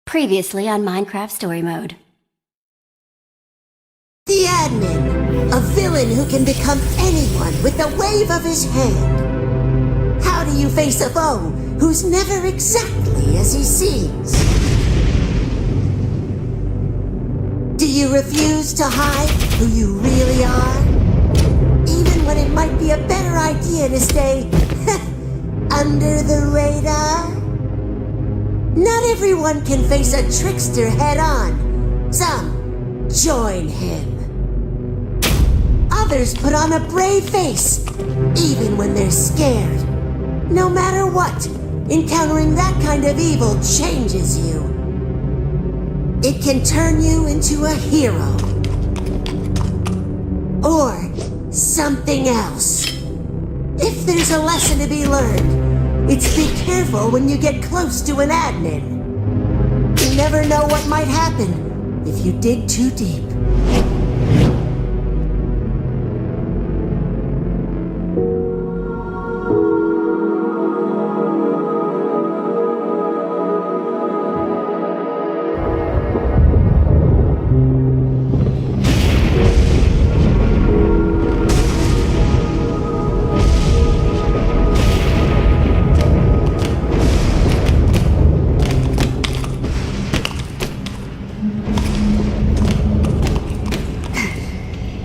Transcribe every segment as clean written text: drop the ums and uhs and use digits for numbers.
Previously on Minecraft Story Mode. The admin, a villain who can become anyone with the wave of his hand. How do you face a foe who's never exactly as he seems? Do you refuse to hide who you really are? Even when it might be a better idea to stay under the radar? Not everyone can face a trickster head-on. Some join him. Others put on a brave face, even when they're scared. No matter what, encountering that kind of evil changes you. It can turn you into a hero. Or something else. If there's a lesson to be learned, it's be careful when you get close to an admin. You never know what might happen if you dig too deep.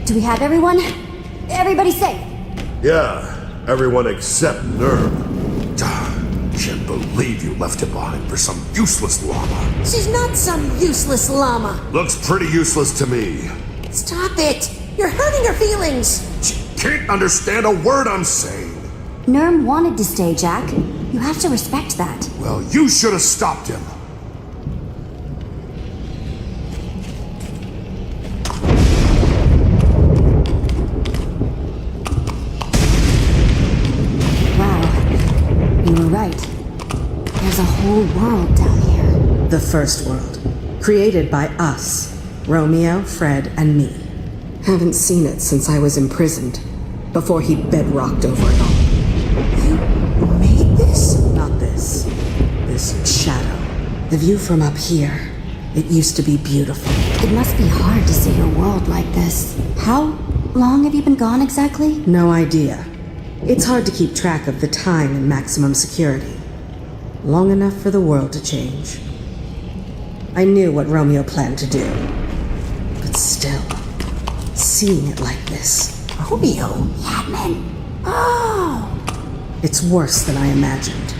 Do we have everyone? Everybody safe? Yeah, everyone except Nerm. Can't believe you left him behind for some useless llama. She's not some useless llama. Looks pretty useless to me. Stop it! You're hurting her feelings! She can't understand a word I'm saying. Nerm wanted to stay, Jack. You have to respect that. Well, you should have stopped him. You were right. There's a whole world down here. The first world. Created by us. Romeo, Fred, and me. Haven't seen it since I was imprisoned. Before he bedrocked over it all. You made this? Not this. This shadow. The view from up here. It used to be beautiful. It must be hard to see your world like this. How long have you been gone exactly? No idea. It's hard to keep track of the time in maximum security. Long enough for the world to change. I knew what Romeo planned to do. But still, seeing it like this... Romeo? Admin. Oh! It's worse than I imagined.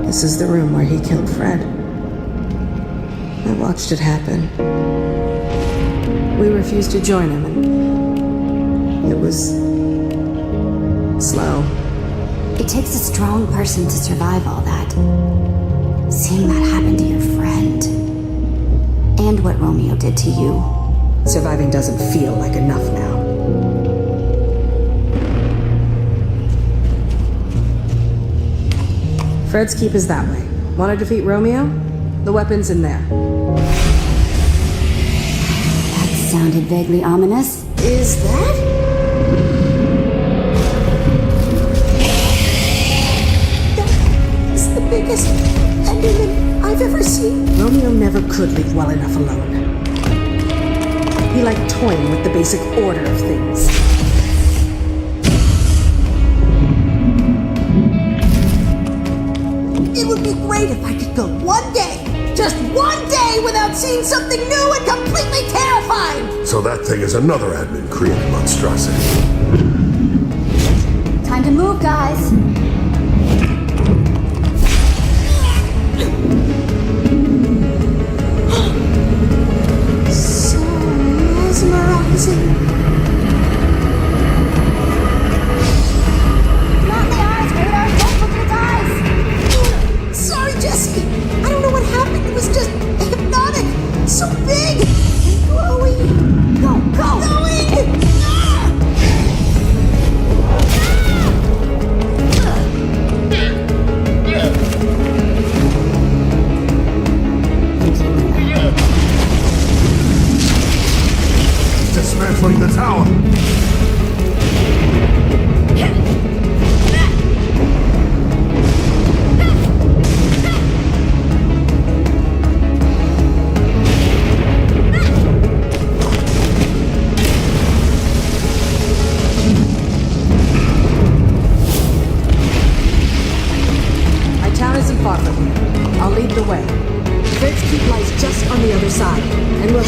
This is the room where he killed Fred. I watched it happen. We refused to join him, and it was slow. It takes a strong person to survive all that. Seeing that happen to your friend, and what Romeo did to you. Surviving doesn't feel like enough now. Fred's keep is that way. Want to defeat Romeo? The weapon's in there. That sounded vaguely ominous. Is that? That's the biggest Enderman I've ever seen. Romeo never could leave well enough alone. He liked toying with the basic order of things. It would be great if I could go one day, just one day, without seeing something new and completely terrifying! So that thing is another admin created monstrosity. Time to move, guys. So mesmerizing. Not the eyes, Radar. Don't look at its eyes. Sorry, Jesse. I don't know what happened. It was just hypnotic. So big and glowy. Go, go. Going! Ah!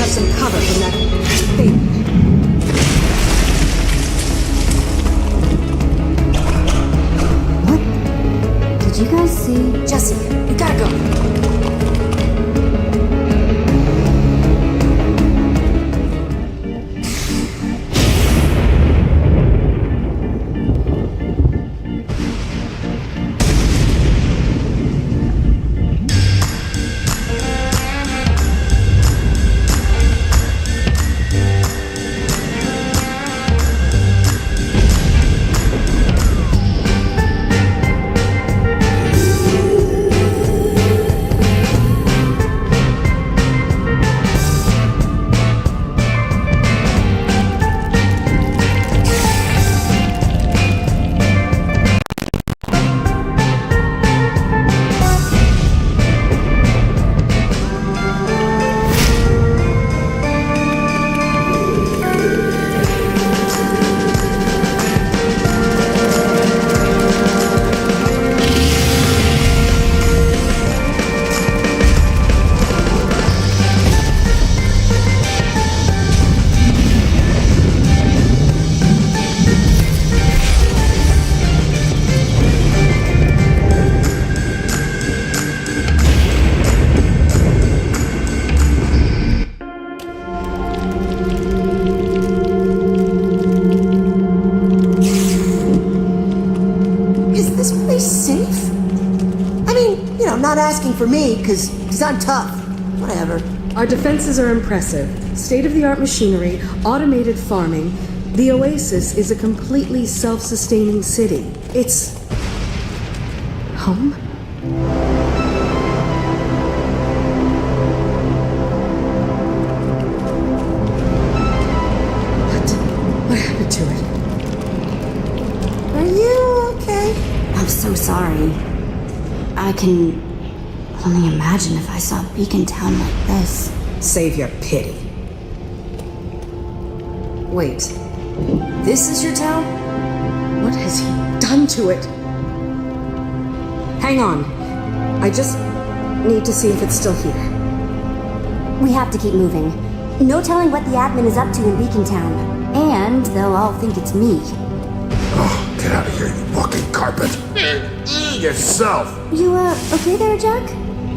have some cover from that thing. What? Did you guys see? Jesse, we gotta go. For me, because I'm tough. Whatever. Our defenses are impressive. State-of-the-art machinery, automated farming. The Oasis is a completely self-sustaining city. It's... home? What happened to it? Are you okay? I'm so sorry. I can only imagine if I saw Beacon Town like this. Save your pity. Wait. This is your town? What has he done to it? Hang on. I just need to see if it's still here. We have to keep moving. No telling what the admin is up to in Beacon Town. And they'll all think it's me. Oh, get out of here, you walking carpet. Yourself. You, okay there, Jack?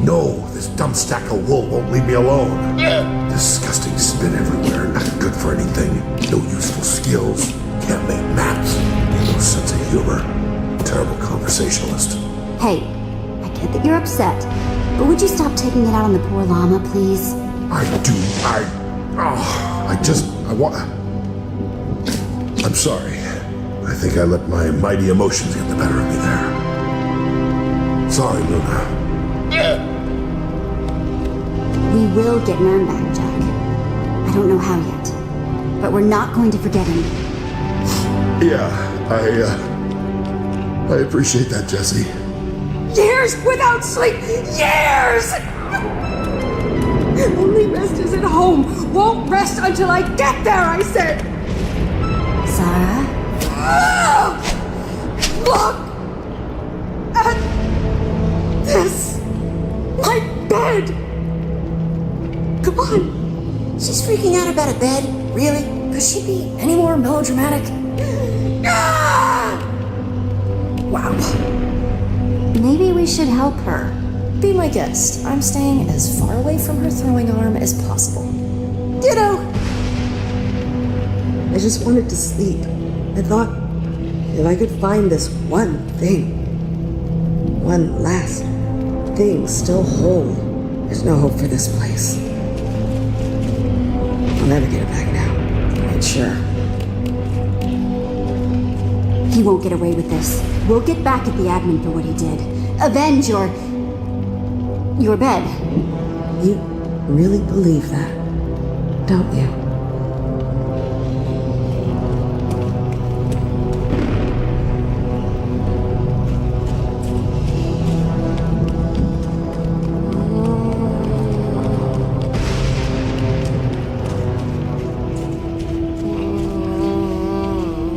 No, this dumb stack of wool won't leave me alone. Disgusting spit everywhere, not good for anything. No useful skills. Can't make maps. No sense of humor. Terrible conversationalist. Hey, I get that you're upset, but would you stop taking it out on the poor llama, please? I'm sorry. I think I let my mighty emotions get the better of me there. Sorry, Luna. We will get Nern back, Jack. I don't know how yet, but we're not going to forget him. Yeah, I appreciate that, Jesse. Years without sleep! Years! Only rest is at home. Won't rest until I get there, I said! Zara? Look at this! My bed! Come on! She's freaking out about a bed? Really? Could she be any more melodramatic? Wow. Maybe we should help her. Be my guest. I'm staying as far away from her throwing arm as possible. Ditto! I just wanted to sleep. I thought if I could find this one thing, one last thing still whole, there's no hope for this place. I'll never get it back now. I ain't sure. He won't get away with this. We'll get back at the admin for what he did. Avenge your bed. You really believe that, don't you?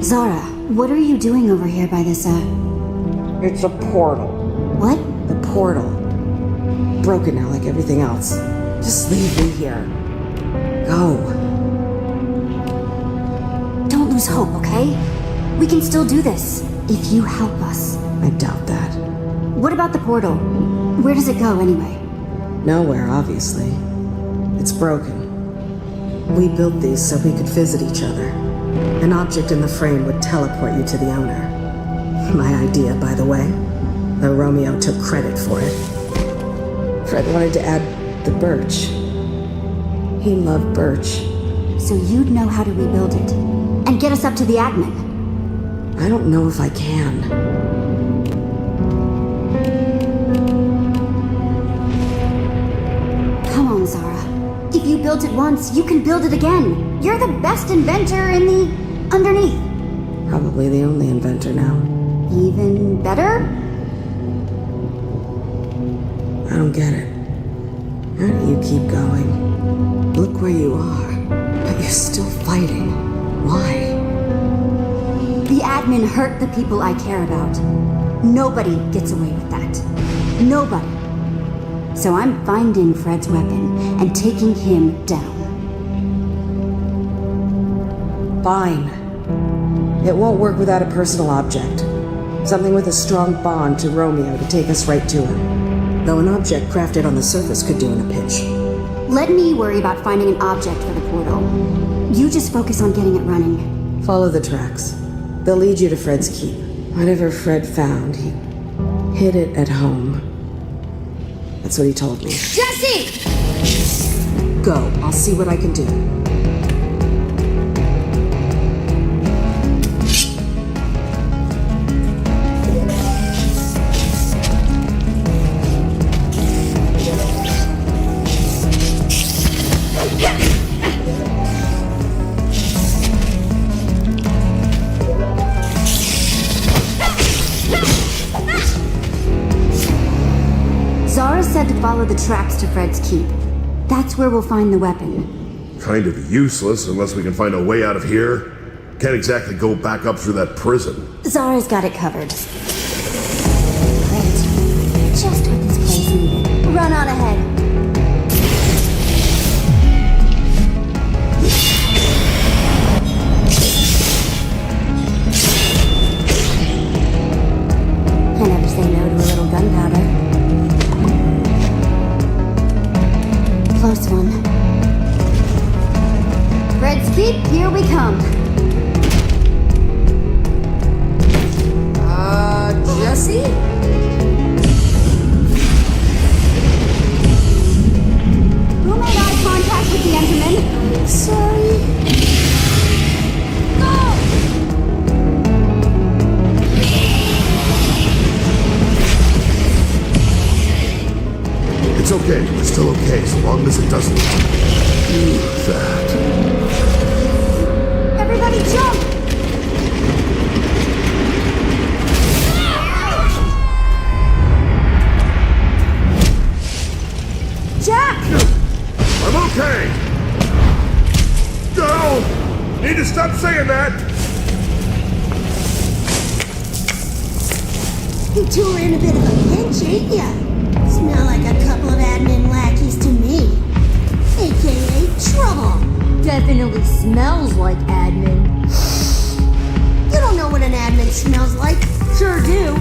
Zara, what are you doing over here by this, It's a portal. What? The portal. Broken now like everything else. Just leave me here. Go. Don't lose hope, okay? We can still do this, if you help us. I doubt that. What about the portal? Where does it go, anyway? Nowhere, obviously. It's broken. We built these so we could visit each other. An object in the frame would teleport you to the owner. My idea, by the way. Though Romeo took credit for it. Fred wanted to add the birch. He loved birch. So you'd know how to rebuild it. And get us up to the admin. I don't know if I can. Come on, Zara. If you built it once, you can build it again. You're the best inventor in the underneath. Probably the only inventor now. Even better? I don't get it. How do you keep going? Look where you are, but you're still fighting. Why? The admin hurt the people I care about. Nobody gets away with that. Nobody. So I'm finding Fred's weapon and taking him down. Fine. It won't work without a personal object. Something with a strong bond to Romeo to take us right to him. Though an object crafted on the surface could do in a pinch. Let me worry about finding an object for the portal. You just focus on getting it running. Follow the tracks. They'll lead you to Fred's keep. Whatever Fred found, he hid it at home. That's what he told me. Jesse! Go. I'll see what I can do. Zara said to follow the tracks to Fred's keep. That's where we'll find the weapon. Kind of useless unless we can find a way out of here. Can't exactly go back up through that prison. Zara's got it covered. Great. Just what this place needed. Run on ahead. I never say no to a little gunpowder. Close one. Fred's keep, here we come. Jesse? Who made eye contact with the Enderman? Sorry. Go! It's okay. We're still okay as long as it doesn't do that. Everybody jump! Jack! I'm okay! No! Need to stop saying that! You two are in a bit of a pinch, ain't ya? Smell like a couple of admin lackeys to me. AKA trouble. Definitely smells like admin. You don't know what an admin smells like. Sure do.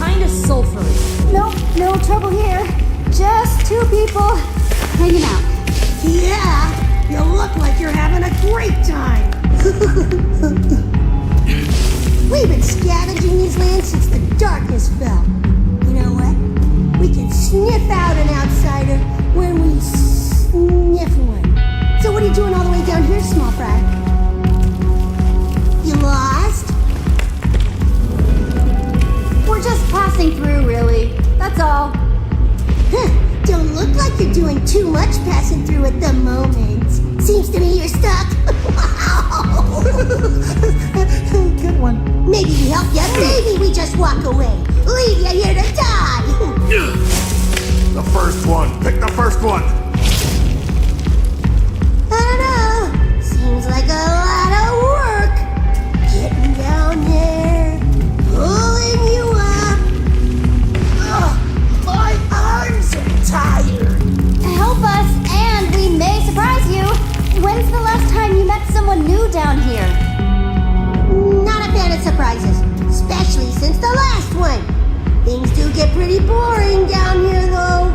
Kinda sulfury. Nope, no trouble here. Just two people hanging out. Yeah, you look like you're having a great time. We've been scavenging these lands since the darkness fell. You know what? We can sniff out an outsider when we sniff one. So what are you doing all the way down here, small fry? You lost? We're just passing through, really. That's all. Huh, don't look like you're doing too much passing through at the moment. Seems to me you're stuck. Good one. Maybe we help you, maybe we just walk away. Leave you here to die. The first one! Pick the first one! I don't know. Seems like a lot of work. Getting down there, pulling you up. Ugh, my arms are tired. Help us, and we may surprise you. pretty boring down here, though.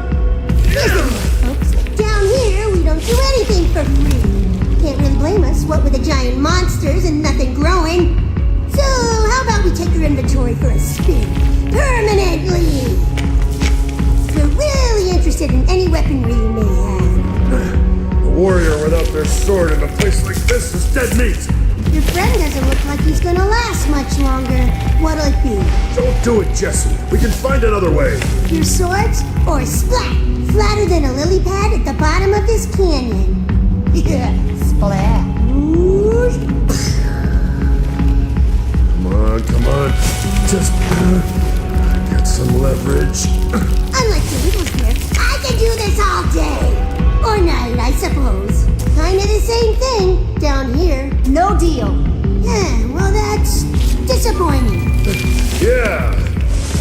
Listen, folks, down here we don't do anything for free. Can't really blame us, what with the giant monsters and nothing growing. So, how about we take your inventory for a spin? Permanently! If you're really interested in any weaponry you may have. A warrior without their sword in a place like this is dead meat. Your friend doesn't look like he's gonna last much longer. What'll it be? Don't do it, Jesse. We can find another way. Your swords? Or splat? Flatter than a lily pad at the bottom of this canyon. Yeah, splat. Come on. Just get some leverage. Unlike the Eagles here, I can do this all day. Or night, I suppose. Kinda the same thing down here. No deal. Yeah, well that's disappointing. Yeah,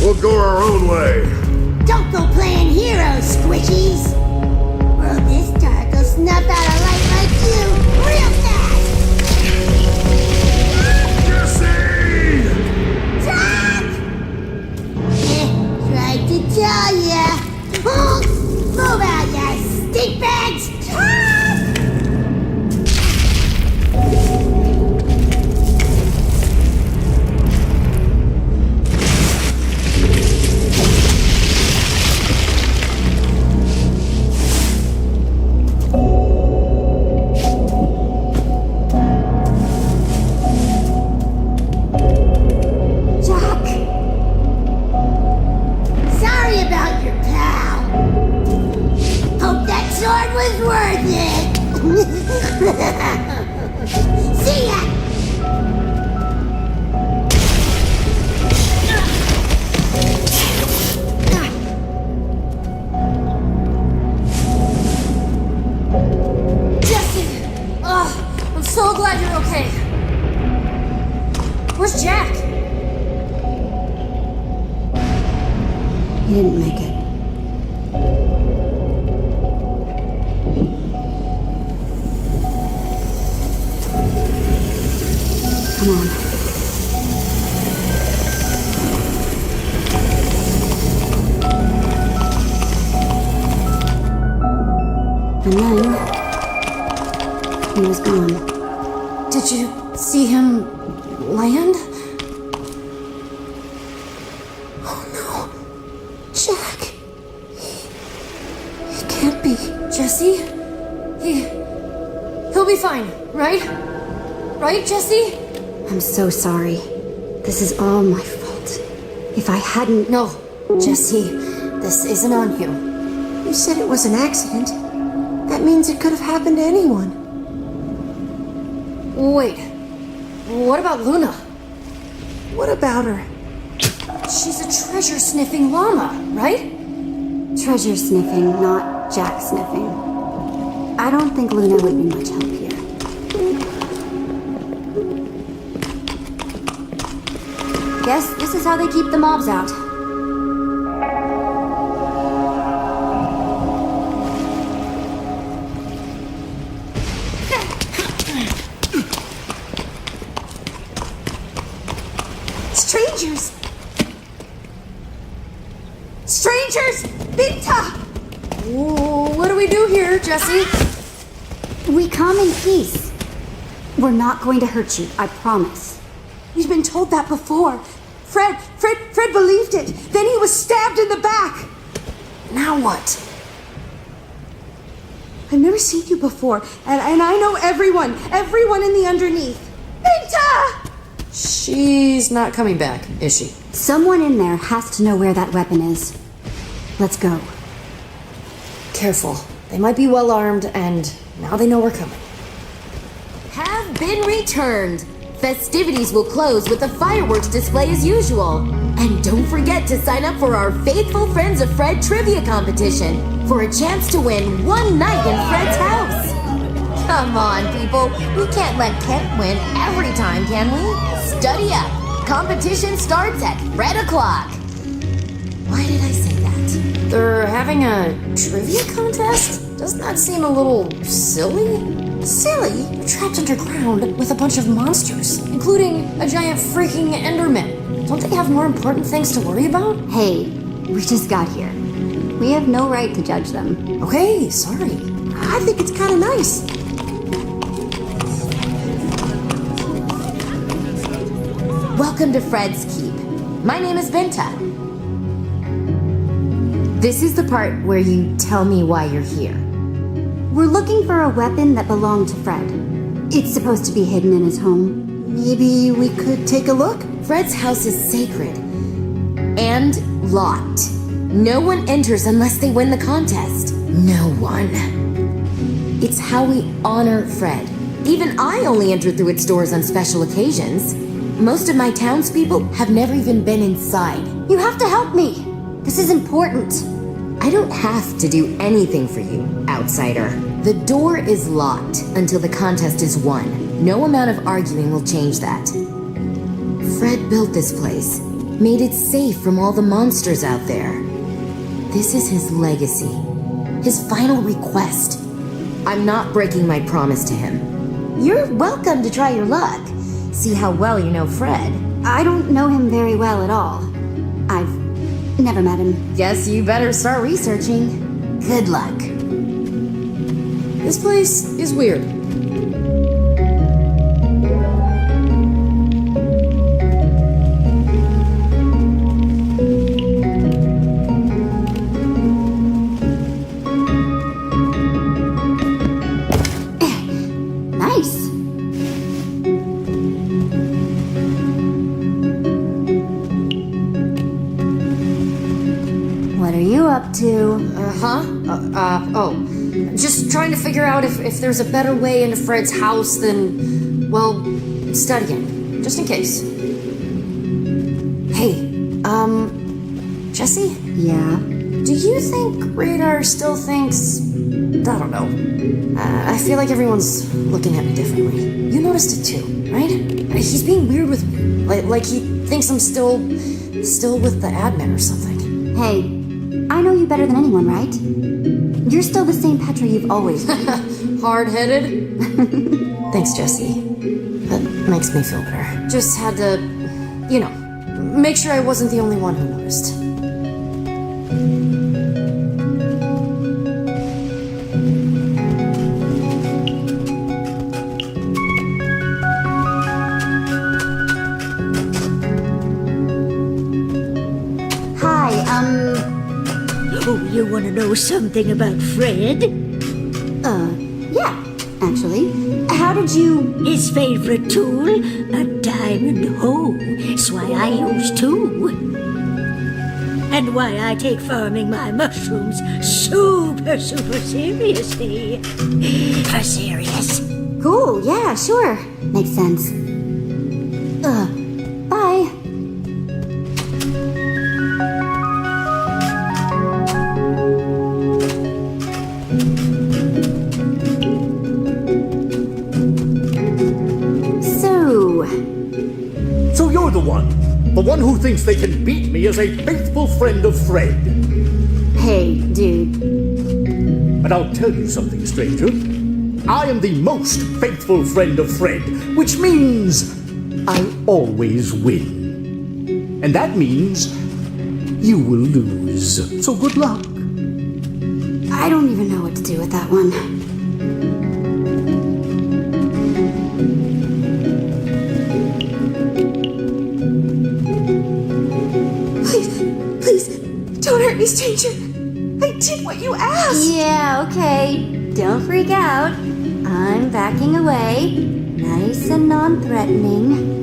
we'll go our own way. Don't go playing heroes, squishies. World this dark will snuff out a light like you real fast. Jesse! Stop! Tried to tell ya. Oh, move out, ya stink bags! See ya! Jesse! I'm so glad you're okay. Where's Jack? He didn't make it. Come on. And then he was gone. Did you see him land? Oh no. Jack. He can't be. Jesse? He'll be fine, right? Right, Jesse? I'm so sorry. This is all my fault. If I hadn't... No, Jesse, this isn't on you. You said it was an accident. That means it could have happened to anyone. Wait, what about Luna? What about her? She's a treasure-sniffing llama, right? Treasure sniffing, not Jack sniffing. I don't think Luna would be much help here. Guess this is how they keep the mobs out. Strangers! Strangers! Binta! What do we do here, Jesse? We come in peace. We're not going to hurt you, I promise. We've been told that before. Fred believed it. Then he was stabbed in the back. Now what? I've never seen you before, and I know everyone in the underneath. Binta! She's not coming back, is she? Someone in there has to know where that weapon is. Let's go. Careful. They might be well armed, and now they know we're coming. Have been returned. Festivities will close with a fireworks display as usual. And don't forget to sign up for our Faithful Friends of Fred trivia competition for a chance to win one night in Fred's house. Come on, people. We can't let Kent win every time, can we? Study up. Competition starts at Fred o'clock. Why did I say that? They're having a trivia contest? Doesn't that seem a little silly? Silly? You're trapped underground with a bunch of monsters, including a giant freaking Enderman. Don't they have more important things to worry about? Hey, We just got here. We have no right to judge them. Okay, sorry. I think it's kind of nice. Welcome to Fred's Keep. My name is Binta. This is the part where you tell me why you're here. We're looking for a weapon that belonged to Fred. It's supposed to be hidden in his home. Maybe we could take a look? Fred's house is sacred and locked. No one enters unless they win the contest. No one. It's how we honor Fred. Even I only enter through its doors on special occasions. Most of my townspeople have never even been inside. You have to help me. This is important. I don't have to do anything for you, outsider. The door is locked until the contest is won. No amount of arguing will change that. Fred built this place, made it safe from all the monsters out there. This is his legacy, his final request. I'm not breaking my promise to him. You're welcome to try your luck. See how well you know Fred. I don't know him very well at all. I've never met him. Guess you better start researching. Good luck. This place is weird. Nice. What are you up to? Just trying to figure out if there's a better way into Fred's house than, well, studying. Just in case. Hey, Jesse? Yeah. Do you think Radar still thinks... I don't know. I feel like everyone's looking at me differently. You noticed it too, right? He's being weird with me. Like he thinks I'm still with the admin or something. Hey, I know you better than anyone, right? You're still the same Petra you've always been. Hard-headed? Thanks, Jesse. That makes me feel better. Just had to, make sure I wasn't the only one who noticed. Oh, you want to know something about Fred? Yeah, actually. How did you... His favorite tool? A diamond hoe. It's why I use two. And why I take farming my mushrooms super seriously. For serious. Cool, yeah, sure. Makes sense. Bye. So you're the one who thinks they can beat me as a faithful friend of Fred. Hey, dude. And I'll tell you something, stranger. I am the most faithful friend of Fred, which means I always win. And that means you will lose. So good luck. I don't even know what to do with that one. Please, don't hurt me, stranger. I did what you asked. Yeah, okay. Don't freak out. I'm backing away. Nice and non-threatening.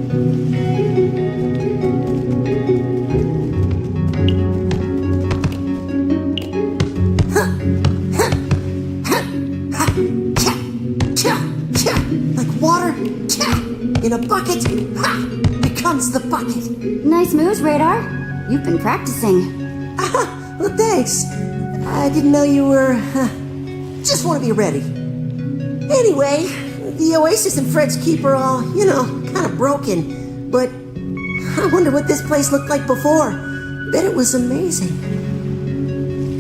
Like water in a bucket becomes the bucket. Nice moves, Radar. You've been practicing. Well, thanks. I didn't know you were... just want to be ready. Anyway, the Oasis and Fred's Keep are all, kind of broken. But I wonder what this place looked like before. Bet it was amazing.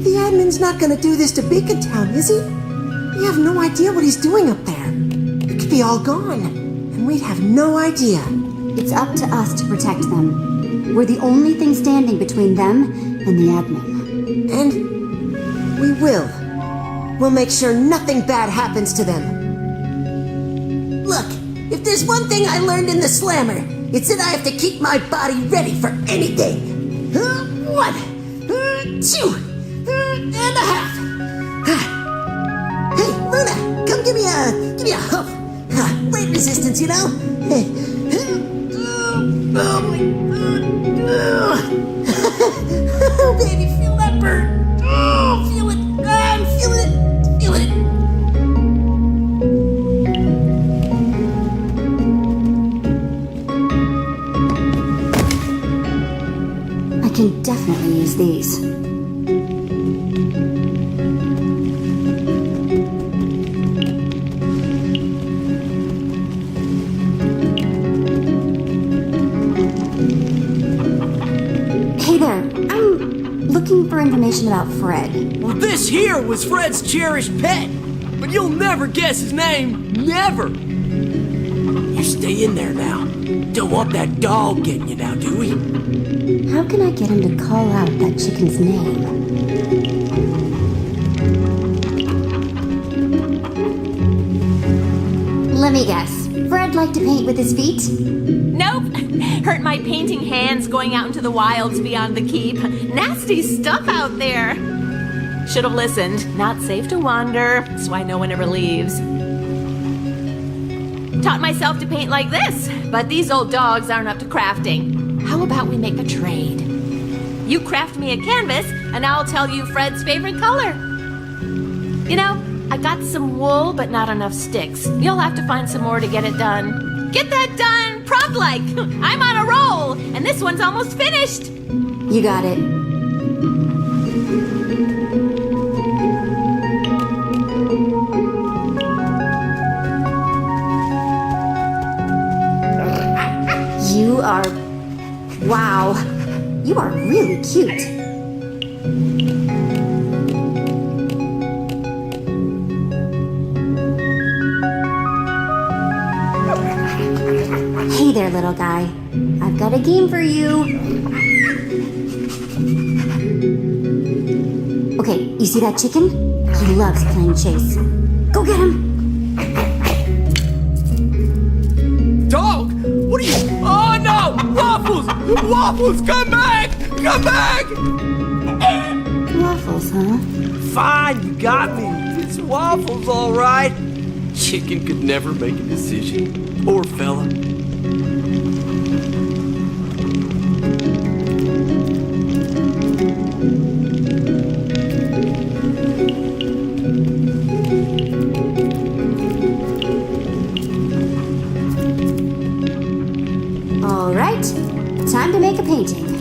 The admin's not going to do this to Beacon Town, is he? We have no idea what he's doing up there. It could be all gone, and we'd have no idea. It's up to us to protect them. We're the only thing standing between them and the admin. And we will. We'll make sure nothing bad happens to them. Look, if there's one thing I learned in the slammer, it's that I have to keep my body ready for anything. 1, 2, and a half. Hey, Luna, come give me a hoof. Weight resistance, you know? Oh, baby, feel that burn. Oh, feel it. I'm feeling it. Feel it. I can definitely use these. Hey there, I'm looking for information about Fred. Well, this here was Fred's cherished pet, but you'll never guess his name. Never. You stay in there now. Don't want that dog getting you now, do we? How can I get him to call out that chicken's name? Let me guess. Fred liked to paint with his feet? Nope. Hurt my painting hands going out into the wilds beyond the keep. Nasty stuff out there. Should have listened. Not safe to wander, so I know when it relieves. Taught myself to paint like this, but these old dogs aren't up to crafting. How about we make a trade? You craft me a canvas, and I'll tell you Fred's favorite color. You know, I got some wool, but not enough sticks. You'll have to find some more to get it done. Get that done, prompt-like. I'm on a roll, and this one's almost finished. You got it. You are... wow. You are really cute. Hey there, little guy. I've got a game for you. Okay, you see that chicken? He loves playing chase. Go get him! Dog? What are you? Oh no! Waffles! Waffles, come back! Come back! Waffles, huh? Fine, you got me. It's Waffles, all right. Chicken could never make a decision. Poor fella. All right, time to make a painting.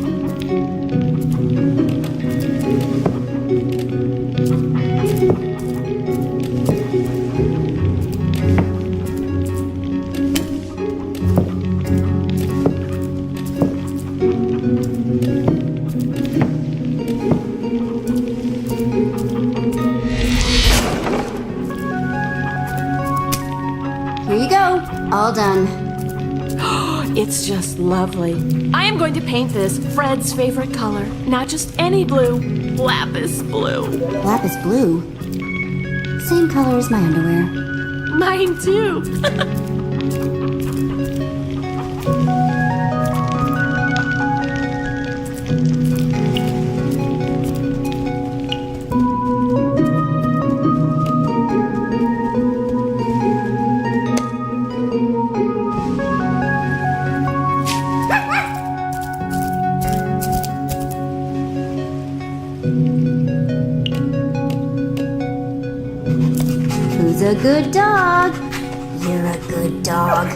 Here you go, all done. It's just lovely. I am going to paint this Fred's favorite color. Not just any blue. Lapis blue. Lapis blue? Same color as my underwear. Mine too. Who's a good dog? You're a good dog.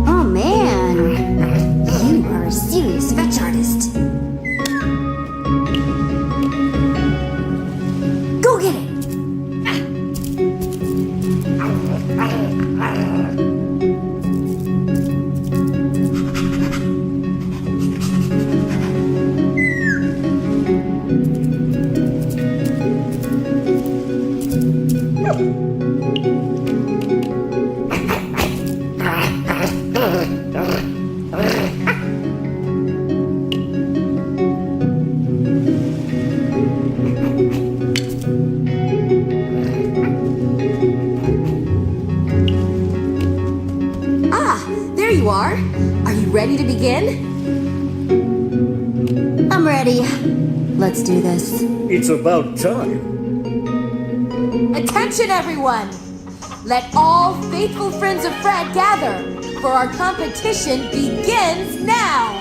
Oh man, you are a serious fetch artist. Go get it! you are. Are you ready to begin? I'm ready. Let's do this. It's about time. Attention, everyone! Let all faithful friends of Fred gather, for our competition begins now!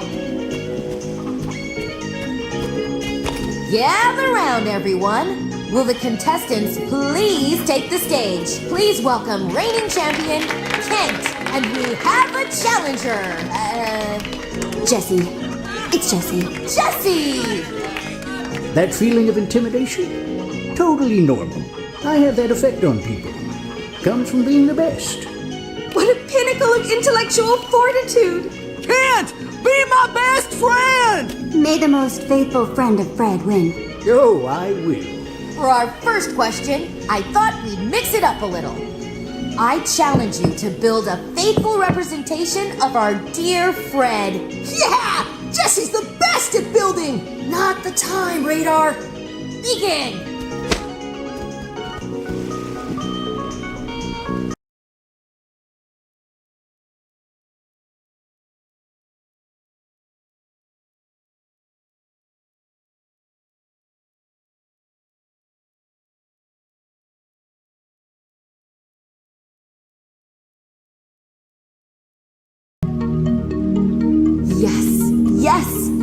Gather round, everyone. Will the contestants please take the stage? Please welcome reigning champion, Kent, and we have a challenger. Jessie. It's Jessie. Jessie! That feeling of intimidation? Totally normal. I have that effect on people. Comes from being the best. What a pinnacle of intellectual fortitude! Kent, be my best friend! May the most faithful friend of Fred win. Oh, I will. For our first question, I thought we'd mix it up a little. I challenge you to build a faithful representation of our dear Fred. Yeah! Jessie's the best at building! Not the time, Radar. Begin!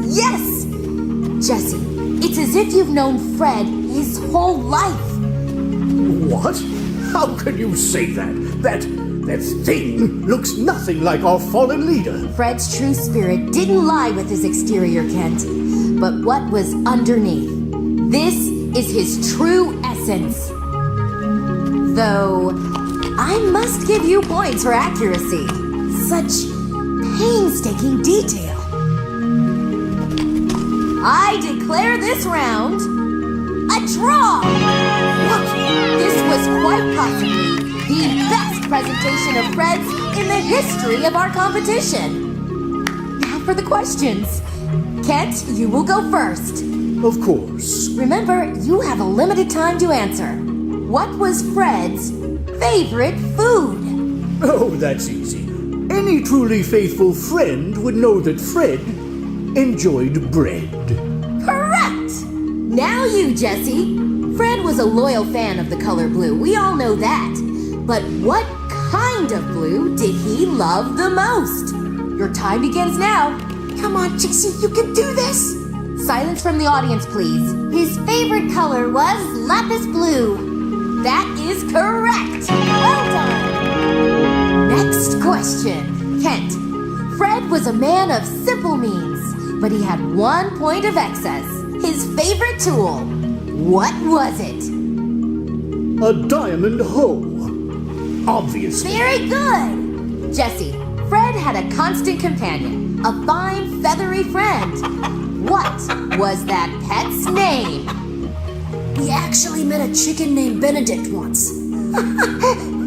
Yes! Jessie, it's as if you've known Fred his whole life. What? How can you say that? That thing looks nothing like our fallen leader. Fred's true spirit didn't lie with his exterior, Kent, but what was underneath. This is his true essence. Though, I must give you points for accuracy. Such painstaking detail. I declare this round a draw! What? This was quite possibly the best presentation of Fred's in the history of our competition. Now for the questions. Kent, you will go first. Of course. Remember, you have a limited time to answer. What was Fred's favorite food? Oh, that's easy. Any truly faithful friend would know that Fred enjoyed bread. Correct! Now you, Jessie. Fred was a loyal fan of the color blue. We all know that. But what kind of blue did he love the most? Your time begins now. Come on, Jessie, you can do this! Silence from the audience, please. His favorite color was lapis blue. That is correct. Well done. Next question. Kent. Fred was a man of simple means, but he had 1 point of excess. His favorite tool. What was it? A diamond hoe. Obviously. Very good. Jessie, Fred had a constant companion, a fine, feathery friend. What was that pet's name? We actually met a chicken named Benedict once.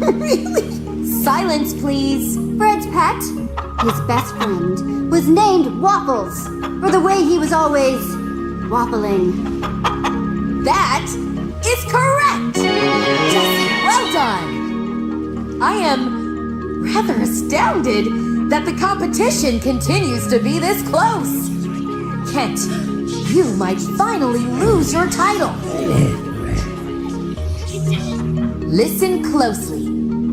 Really? Silence, please. Fred's pet, his best friend, was named Waffles for the way he was always waffling. That is correct! Jessie, well done! I am rather astounded that the competition continues to be this close. Kent, you might finally lose your title. Listen closely,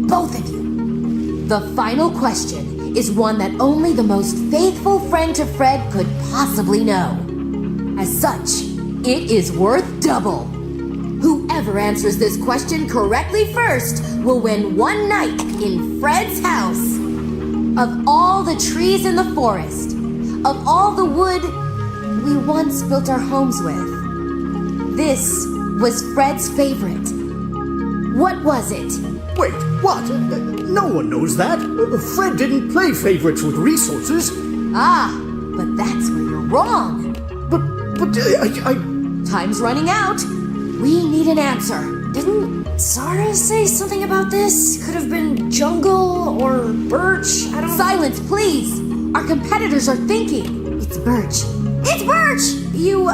both of you. The final question is one that only the most faithful friend to Fred could possibly know. As such, it is worth double. Whoever answers this question correctly first will win one night in Fred's house. Of all the trees in the forest, of all the wood we once built our homes with, this was Fred's favorite. What was it? Wait, what? No one knows that. Fred didn't play favorites with resources. Ah, but that's where you're wrong. But I... Time's running out. We need an answer. Didn't Zara say something about this? Could have been jungle or birch. I don't. Silence, please. Our competitors are thinking. It's birch. It's birch. You.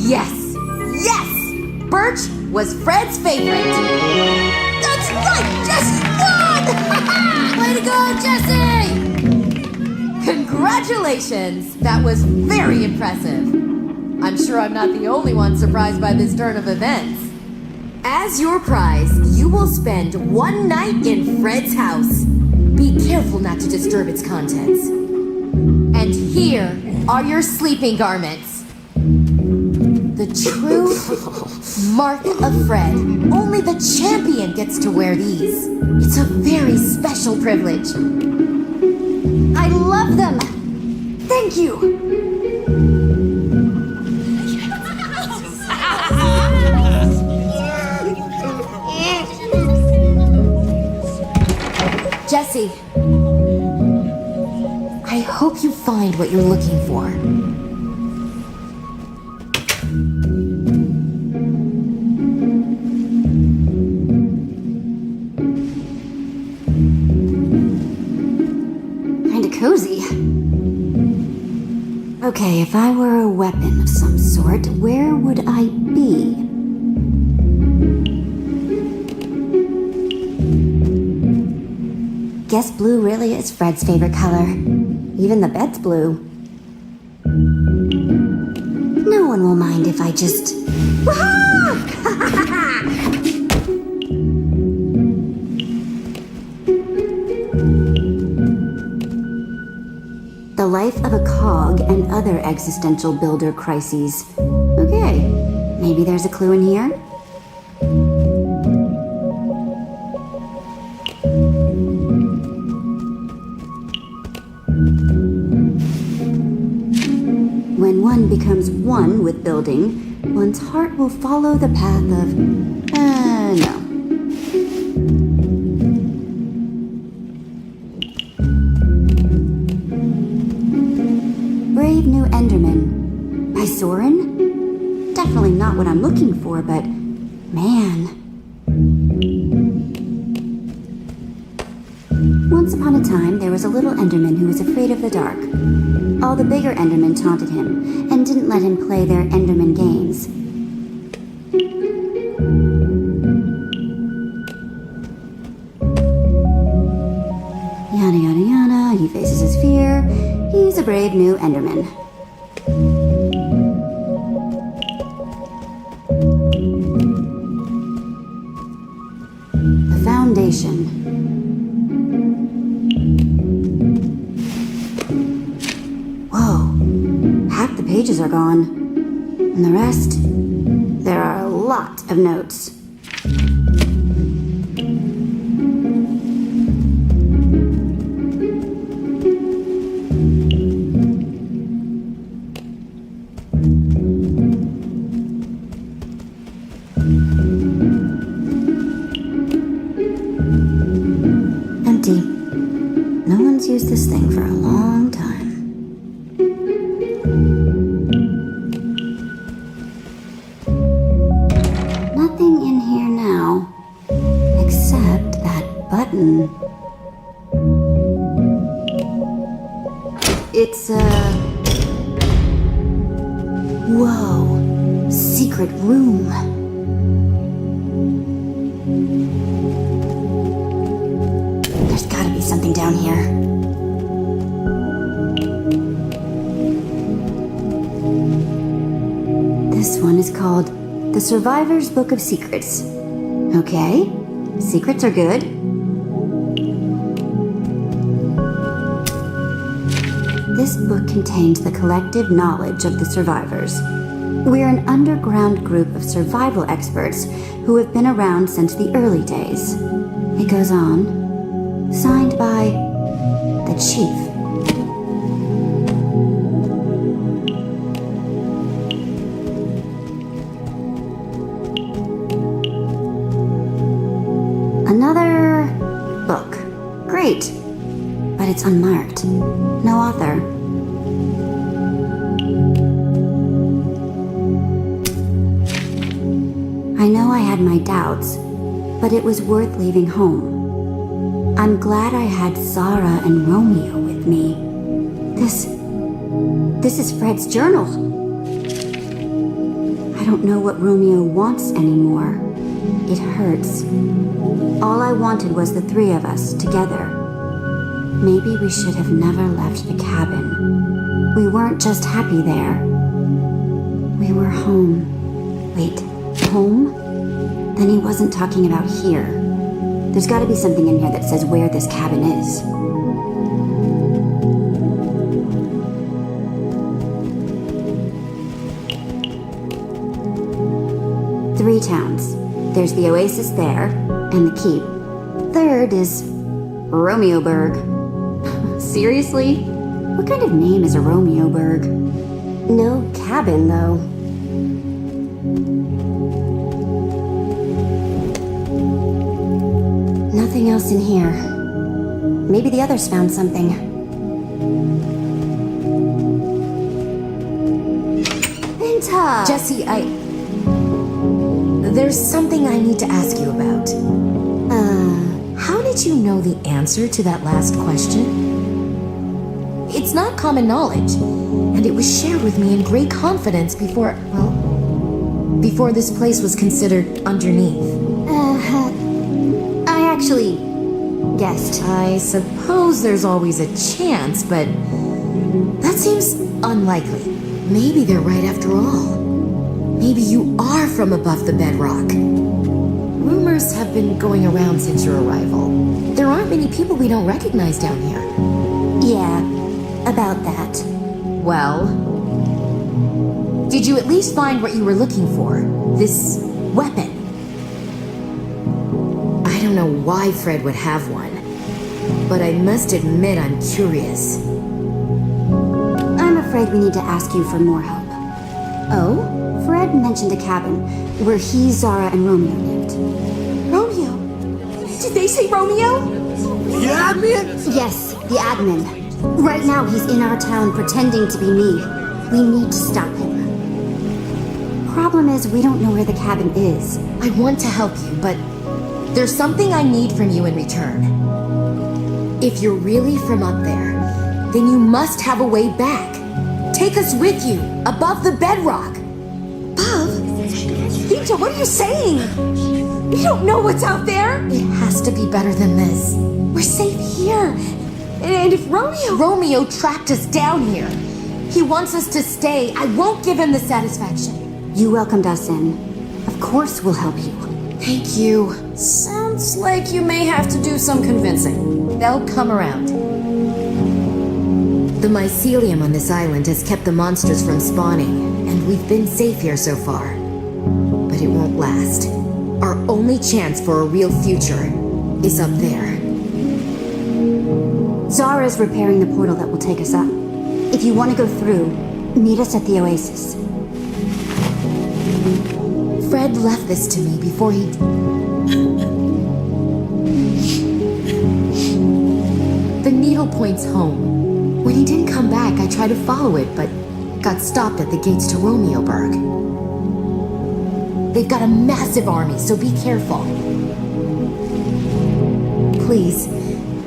Yes. Birch was Fred's favorite. That's right! Jessie won! Way to go, Jessie! Congratulations! That was very impressive. I'm sure I'm not the only one surprised by this turn of events. As your prize, you will spend one night in Fred's house. Be careful not to disturb its contents. And here are your sleeping garments. The true mark of Fred. Only the champion gets to wear these. It's a very special privilege. I love them! Thank you! Jesse, I hope you find what you're looking for. Kinda cozy. Okay, if I were a weapon of some sort, where would I be? Guess blue really is Fred's favorite color. Even the bed's blue. No one will mind if I just... The life of a cog and other existential builder crises. Okay, maybe there's a clue in here? When one becomes one with building, one's heart will follow the path of... no. Brave New Enderman. By Soren? Definitely not what I'm looking for, but... man. Once upon a time, there was a little Enderman who was afraid of the dark. All the bigger Endermen taunted him and didn't let him play their Enderman games. Yada yada yada, he faces his fear. He's a brave new Enderman. The Foundation. Pages are gone, and the rest, there are a lot of notes. Empty. No one's used this thing for a long time. It's whoa, secret room. There's gotta be something down here. This one is called The Survivor's Book of Secrets. Okay, secrets are good. This book contains the collective knowledge of the survivors. We're an underground group of survival experts who have been around since the early days. It goes on. Signed by the Chief. Another book. Great. But it's unmarked. No author. I know I had my doubts, but it was worth leaving home. I'm glad I had Zara and Romeo with me. This is Fred's journal. I don't know what Romeo wants anymore. It hurts. All I wanted was the three of us together. Maybe we should have never left the cabin. We weren't just happy there. We were home. Wait, home? Then he wasn't talking about here. There's gotta be something in here that says where this cabin is. Three towns. There's the oasis there, and the keep. Third is Romeoburg. Seriously? What kind of name is a Romeoburg? No cabin, though. Nothing else in here. Maybe the others found something. Vinta! Jesse, There's something I need to ask you about. How did you know the answer to that last question? It's not common knowledge, and it was shared with me in great confidence before this place was considered underneath. I actually guessed. I suppose there's always a chance, but that seems unlikely. Maybe they're right after all. Maybe you are from above the bedrock. Rumors have been going around since your arrival. There aren't many people we don't recognize down here. Yeah, about that. Well, did you at least find what you were looking for? This weapon? I don't know why Fred would have one, but I must admit I'm curious. I'm afraid we need to ask you for more help. Oh? Fred mentioned a cabin where he, Zara, and Romeo lived. Romeo? Did they say Romeo? The admin? Yes, the admin. Right now he's in our town pretending to be me. We need to stop him. Problem is, we don't know where the cabin is. I want to help you, but there's something I need from you in return. If you're really from up there, then you must have a way back. Take us with you, above the bedrock. Vita, what are you saying? We don't know what's out there. It has to be better than this. We're safe here. And if Romeo tracked us down here. He wants us to stay. I won't give him the satisfaction. You welcomed us in. Of course we'll help you. Thank you. Sounds like you may have to do some convincing. They'll come around. The mycelium on this island has kept the monsters from spawning, and we've been safe here so far. But it won't last. Our only chance for a real future is up there. Zara's repairing the portal that will take us up. If you want to go through, meet us at the oasis. Fred left this to me before he... The needle points home. When he didn't come back, I tried to follow it, but got stopped at the gates to Romeoburg. They've got a massive army, so be careful. Please,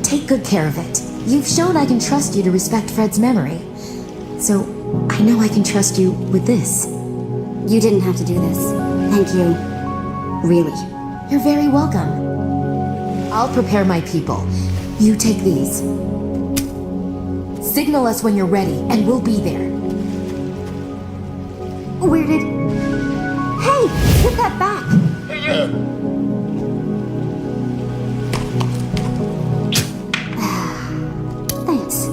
take good care of it. You've shown I can trust you to respect Fred's memory. So, I know I can trust you with this. You didn't have to do this. Thank you. Really. You're very welcome. I'll prepare my people. You take these. Signal us when you're ready, and we'll be there. Where did... Hey! Put that back! Thanks.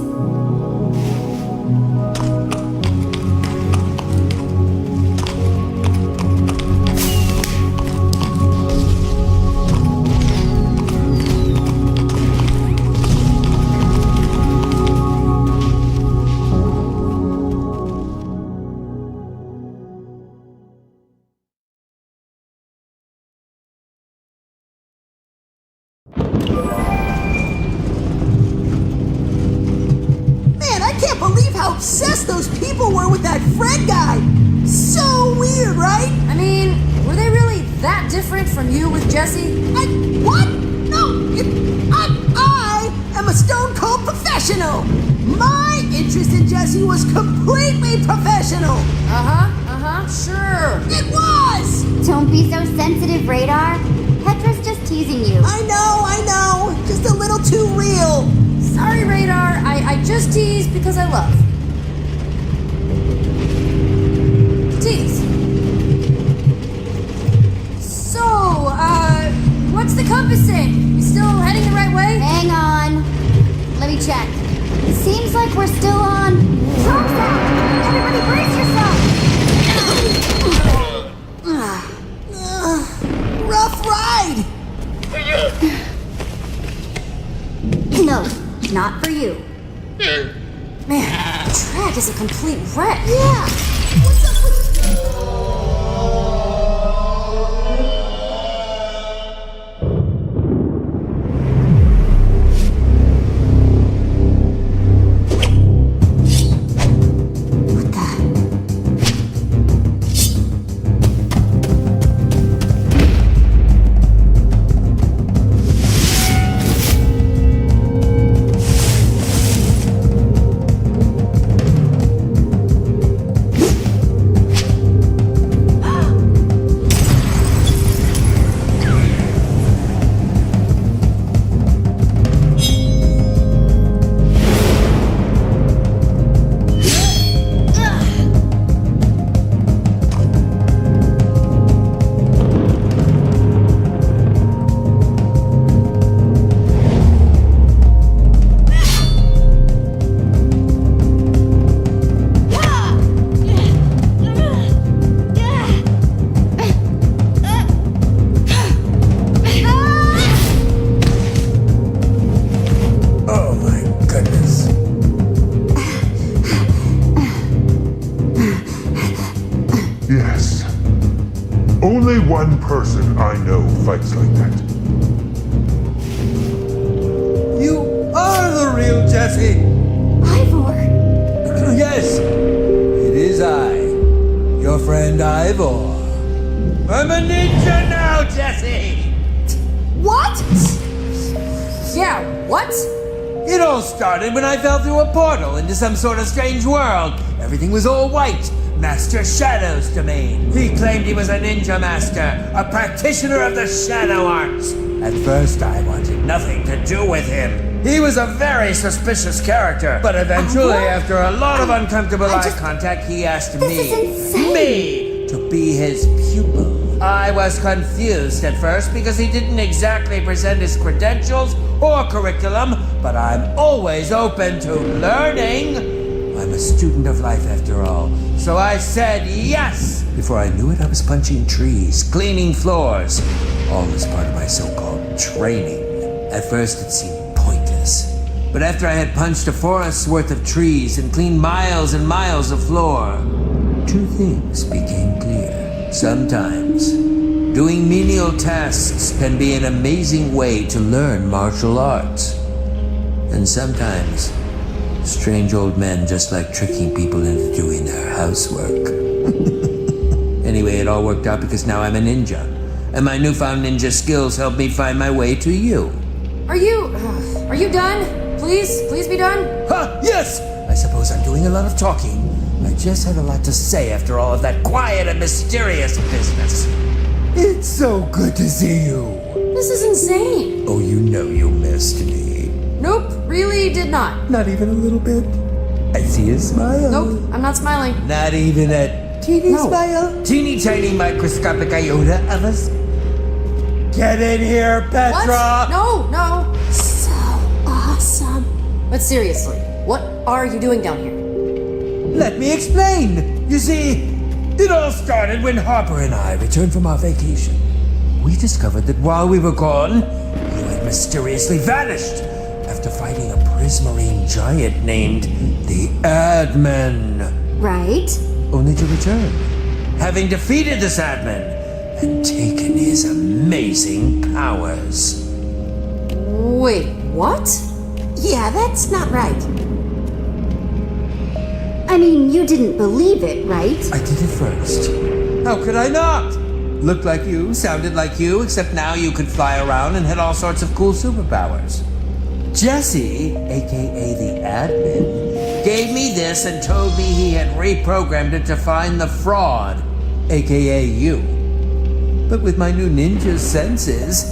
Man, I can't believe how obsessed those people were with that Fred guy. So weird, right? I mean, were they really that different from you with Jesse? What? No, I am a stone cold professional. My interest in Jesse was completely professional. Sure. It was! Don't be so sensitive, Radar. Petra's just teasing you. I know. Just a little too real. Sorry, Radar. I just tease because I love. Tease. So, what's the compass saying? We still heading the right way? Hang on. Let me check. Seems like we're still on. Truck's out! Everybody brace yourself! Rough ride. No, not for you. Man, the track is a complete wreck. Yeah. What's up with... Yes. Only one person I know fights like that. You are the real Jesse. Ivor! Yes, it is I, your friend Ivor. I'm a ninja now, Jesse. What? Yeah, what? It all started when I fell through a portal into some sort of strange world. Everything was all white. Master Shadow's domain. He claimed he was a ninja master, a practitioner of the shadow arts. At first, I wanted nothing to do with him. He was a very suspicious character, but eventually, after a lot of uncomfortable eye contact, he asked me to be his pupil. I was confused at first because he didn't exactly present his credentials or curriculum, but I'm always open to learning. I'm a student of life after all, so I said yes! Before I knew it, I was punching trees, cleaning floors, all as part of my so-called training. At first, it seemed pointless, but after I had punched a forest's worth of trees and cleaned miles and miles of floor, two things became clear. Sometimes, doing menial tasks can be an amazing way to learn martial arts. And sometimes, strange old men just like tricking people into doing their housework. Anyway, it all worked out because now I'm a ninja. And my newfound ninja skills help me find my way to you. Are you done? Please be done? Huh, yes! I suppose I'm doing a lot of talking. I just had a lot to say after all of that quiet and mysterious business. It's so good to see you. This is insane. Oh, you know you missed me. Nope, really did not. Not even a little bit. I see a smile. Nope, I'm not smiling. Not even a teeny smile? Teeny tiny microscopic iota of us. Get in here, Petra! What? No. So awesome. But seriously, what are you doing down here? Let me explain. You see, it all started when Harper and I returned from our vacation. We discovered that while we were gone, you had mysteriously vanished after fighting a prismarine giant named the Admin. Right? Only to return, having defeated this Admin and taken his amazing powers. Wait, what? Yeah, that's not right. I mean, you didn't believe it, right? I did it first. How could I not? Looked like you, sounded like you, except now you could fly around and had all sorts of cool superpowers. Jesse, aka the Admin, gave me this and told me he had reprogrammed it to find the fraud, aka you. But with my new ninja senses,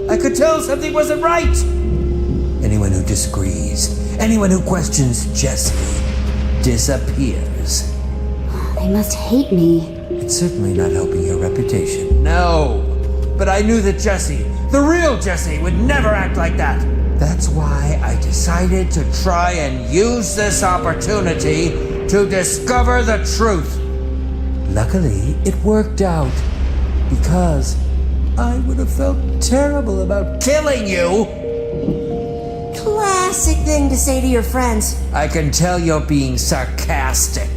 I could tell something wasn't right. Anyone who disagrees, anyone who questions Jessie, disappears. They must hate me. It's certainly not helping your reputation. No. But I knew that Jessie, the real Jessie, would never act like that. That's why I decided to try and use this opportunity to discover the truth. Luckily, it worked out. Because I would have felt terrible about killing you. Classic thing to say to your friends. I can tell you're being sarcastic.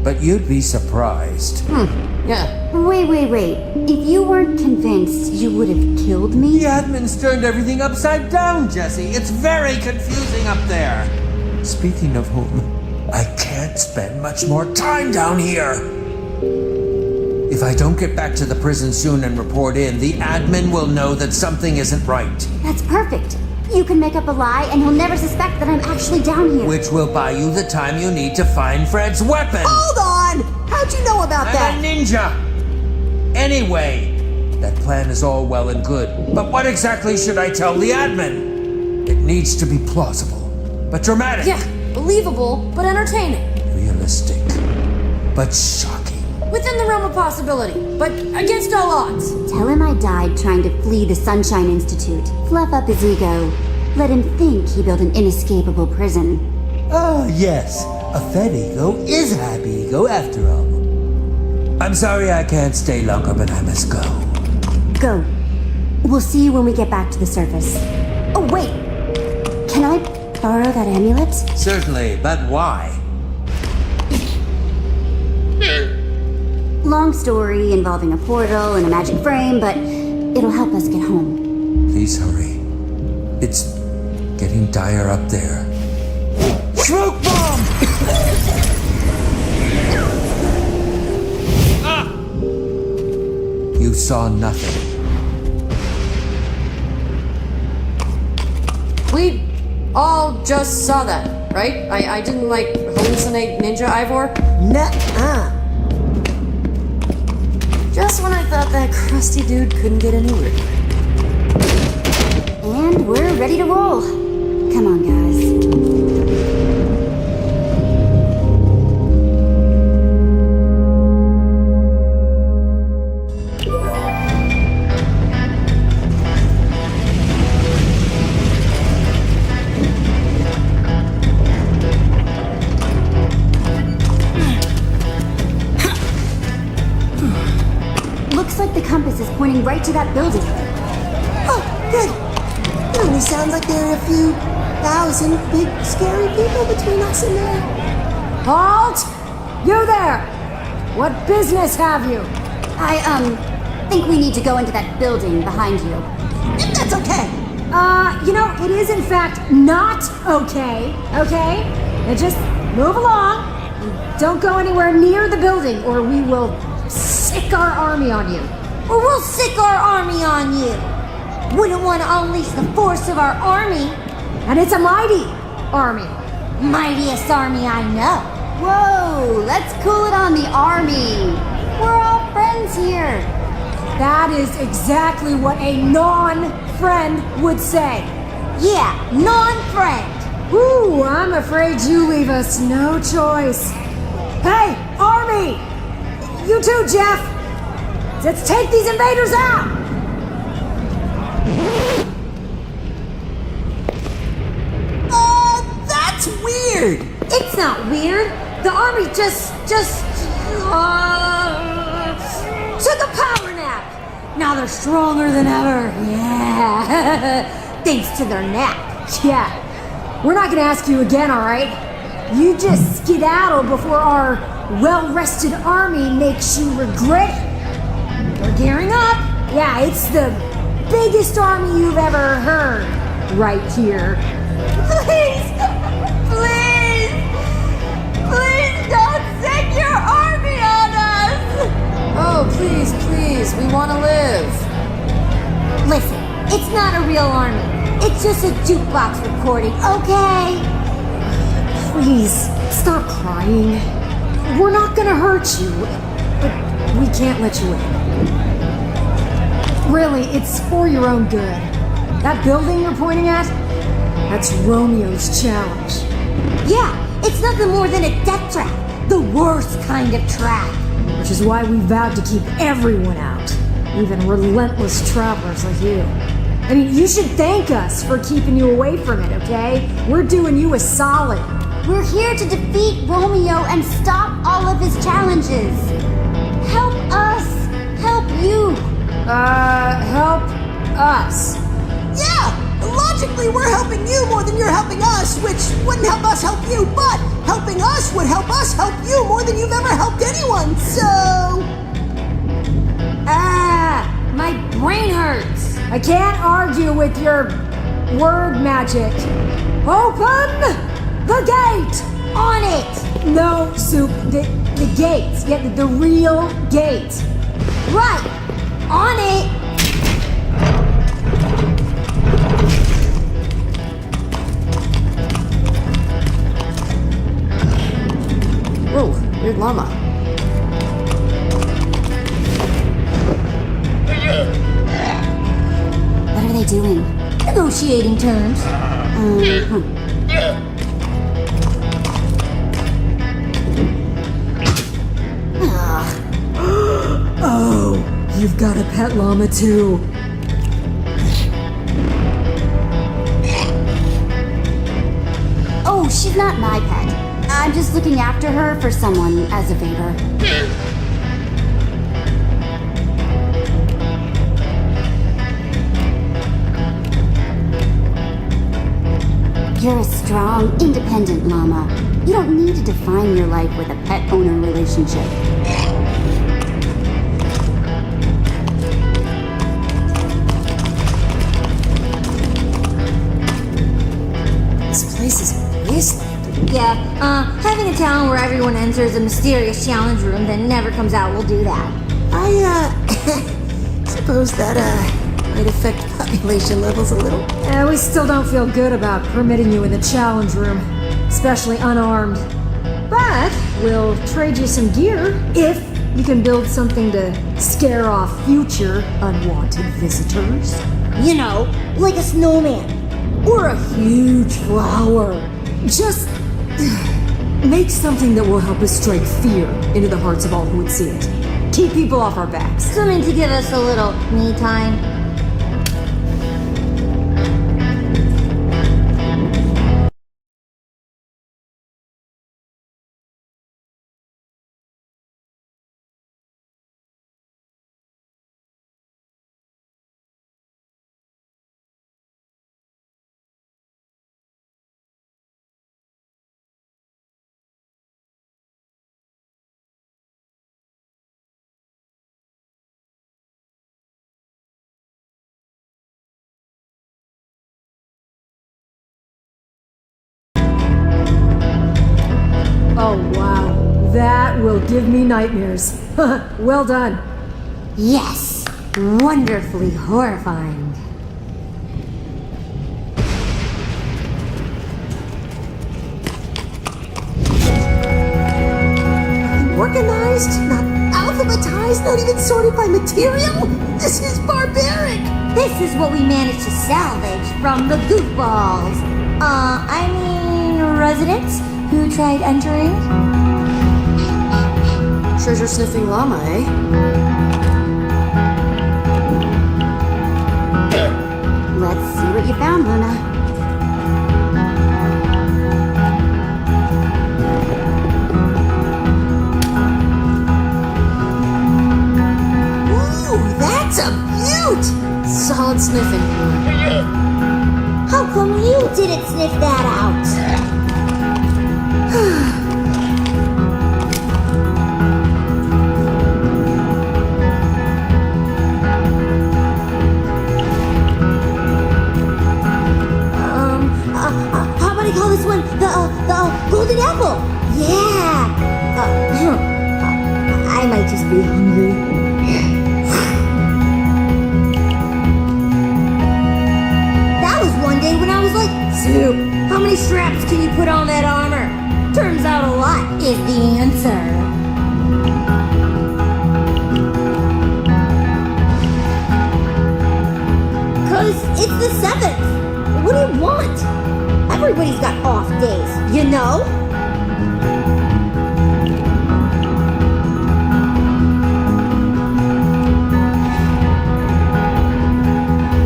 But you'd be surprised. Yeah. Wait. If you weren't convinced, you would have killed me? The admin's turned everything upside down, Jessie. It's very confusing up there. Speaking of whom, I can't spend much more time down here. If I don't get back to the prison soon and report in, the admin will know that something isn't right. That's perfect. You can make up a lie and he'll never suspect that I'm actually down here. Which will buy you the time you need to find Fred's weapon. Hold on! How'd you know about that? I'm a ninja. Anyway, that plan is all well and good. But what exactly should I tell the admin? It needs to be plausible, but dramatic. Yeah, believable, but entertaining. Realistic, but shocking. Within the realm of possibility, but against all odds. Tell him I died trying to flee the Sunshine Institute. Fluff up his ego. Let him think he built an inescapable prison. Ah, yes. A fed ego is a happy ego after all. I'm sorry I can't stay longer, but I must go. Go. We'll see you when we get back to the surface. Oh, wait. Can I borrow that amulet? Certainly, but why? Long story involving a portal and a magic frame, but it'll help us get home. Please hurry. It's getting dire up there. Smoke bomb! You saw nothing. We all just saw that, right? I didn't, hallucinate Ninja Ivor? Nuh-uh. Just when I thought that crusty dude couldn't get any weirder. And we're ready to roll. Come on, guys. Looks like the compass is pointing right to that building. Oh, good. It only sounds like there are a few thousand big, scary people between us and there. Halt! You there! What business have you? I think we need to go into that building behind you. That's okay. It is in fact not okay, okay? Now just move along. Don't go anywhere near the building or we will sick our army on you. Or we'll sick our army on you. Wouldn't want to unleash the force of our army. And it's a mighty army. Mightiest army I know. Whoa, let's cool it on the army. We're all friends here. That is exactly what a non-friend would say. Yeah, non-friend. Ooh, I'm afraid you leave us no choice. Hey, army! You too, Jeff! Let's take these invaders out! That's weird. It's not weird. The army just took a power nap. Now they're stronger than ever. Yeah. Thanks to their nap. Yeah. We're not gonna ask you again, all right? You just skedaddle before our well-rested army makes you regret it. We're gearing up. Yeah, it's the biggest army you've ever heard right here. Please don't send your army on us. Oh, please, we want to live. Listen, it's not a real army. It's just a jukebox recording, okay? Please, stop crying. We're not gonna hurt you. But we can't let you in. Really, it's for your own good. That building you're pointing at? That's Romeo's challenge. Yeah, it's nothing more than a death trap. The worst kind of trap. Which is why we vowed to keep everyone out. Even relentless travelers like you. I mean, you should thank us for keeping you away from it, okay? We're doing you a solid. We're here to defeat Romeo and stop all of his challenges. Help us. Help you. Help us. Yeah! Logically, we're helping you more than you're helping us, which wouldn't help us help you, but helping us would help us help you more than you've ever helped anyone, so... My brain hurts. I can't argue with your word magic. Open the gate! On it. No, Soup, the gate. Yeah, the real gate. Right. On it. Whoa, weird llama. What are they doing? Negotiating terms. Oh, you've got a pet llama too. Oh, she's not my pet. I'm just looking after her for someone as a favor. You're a strong, independent llama. You don't need to define your life with a pet-owner relationship. This place is a wasteland. Yeah, having a town where everyone enters a mysterious challenge room then never comes out will do that. I, suppose that, might affect population levels a little. We still don't feel good about permitting you in the challenge room, especially unarmed. But we'll trade you some gear if you can build something to scare off future unwanted visitors. You know, like a snowman. Or a huge flower. Just make something that will help us strike fear into the hearts of all who would see it. Keep people off our backs. Something to give us a little me time. Oh, wow. That will give me nightmares. Well done. Yes. Wonderfully horrifying. Organized, not alphabetized, not even sorted by material? This is barbaric! This is what we managed to salvage from the goofballs. I mean, residents who tried entering. Treasure sniffing llama, eh? Let's see what you found, Luna. Ooh, that's a beaut! Solid sniffing. How come you didn't sniff that out? How about I call this one the golden apple? Yeah. I might just be hungry. That was one day when I was like, Soup, how many straps can you put on that armor? Turns out a lot is the answer. It's the 7th. What do you want? Everybody's got off days, you know?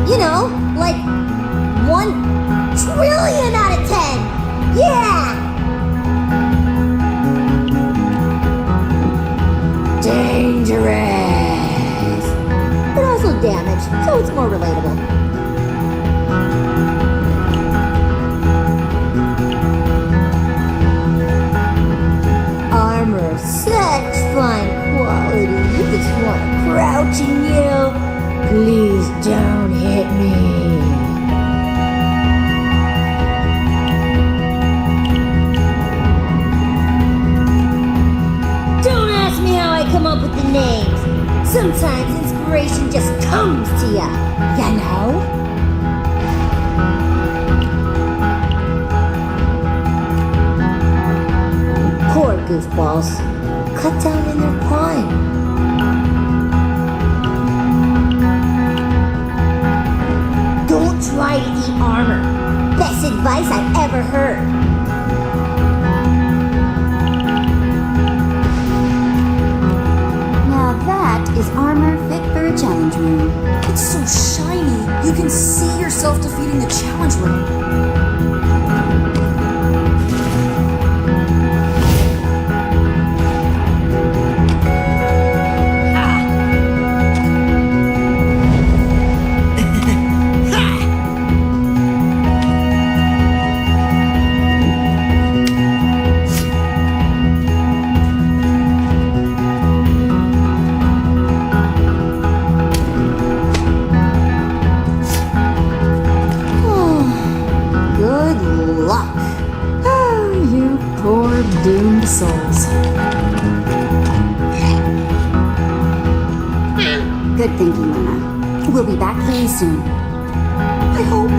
You know, like 1 trillion out of 10. Yeah! Dangerous. But also damaged, so it's more relatable. Armor, such fine quality. You just want to crouch and yell, please don't hit me. Don't ask me how I come up with the names. Sometimes inspiration just comes to ya, you know? Poor goofballs. Cut down in their prime. Don't try to eat armor. Best advice I've ever heard. Now that is armor fit for a challenge room. It's so shiny, you can see yourself defeating the challenge room. Doomed souls. Good thinking, Luna. We'll be back very soon. I hope.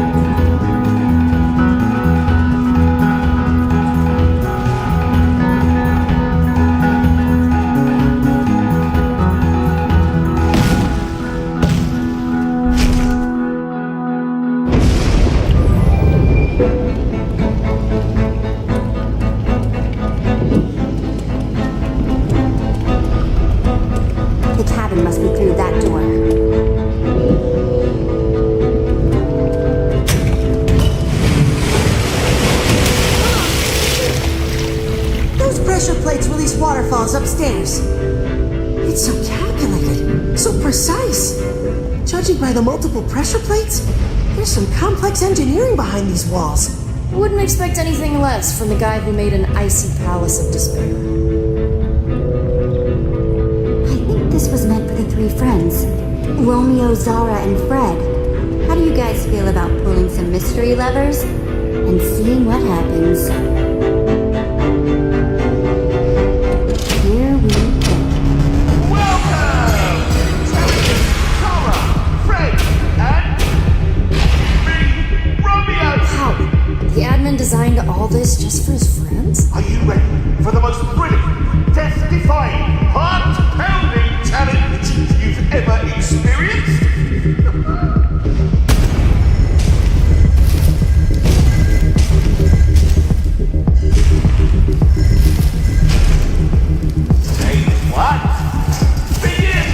Must be through that door. Those pressure plates release waterfalls upstairs. It's so calculated, so precise. Judging by the multiple pressure plates, there's some complex engineering behind these walls. Wouldn't expect anything less from the guy who made an icy palace of despair. This was meant for the 3 friends. Romeo, Zara, and Fred. How do you guys feel about pulling some mystery levers and seeing what happens? Here we go. Welcome! Zara, Fred, and me, Romeo! How? The admin designed all this just for his friends? Are you ready for the most brilliant, death-defying, heart-pounding challenge you've ever experienced? Say what? Begin!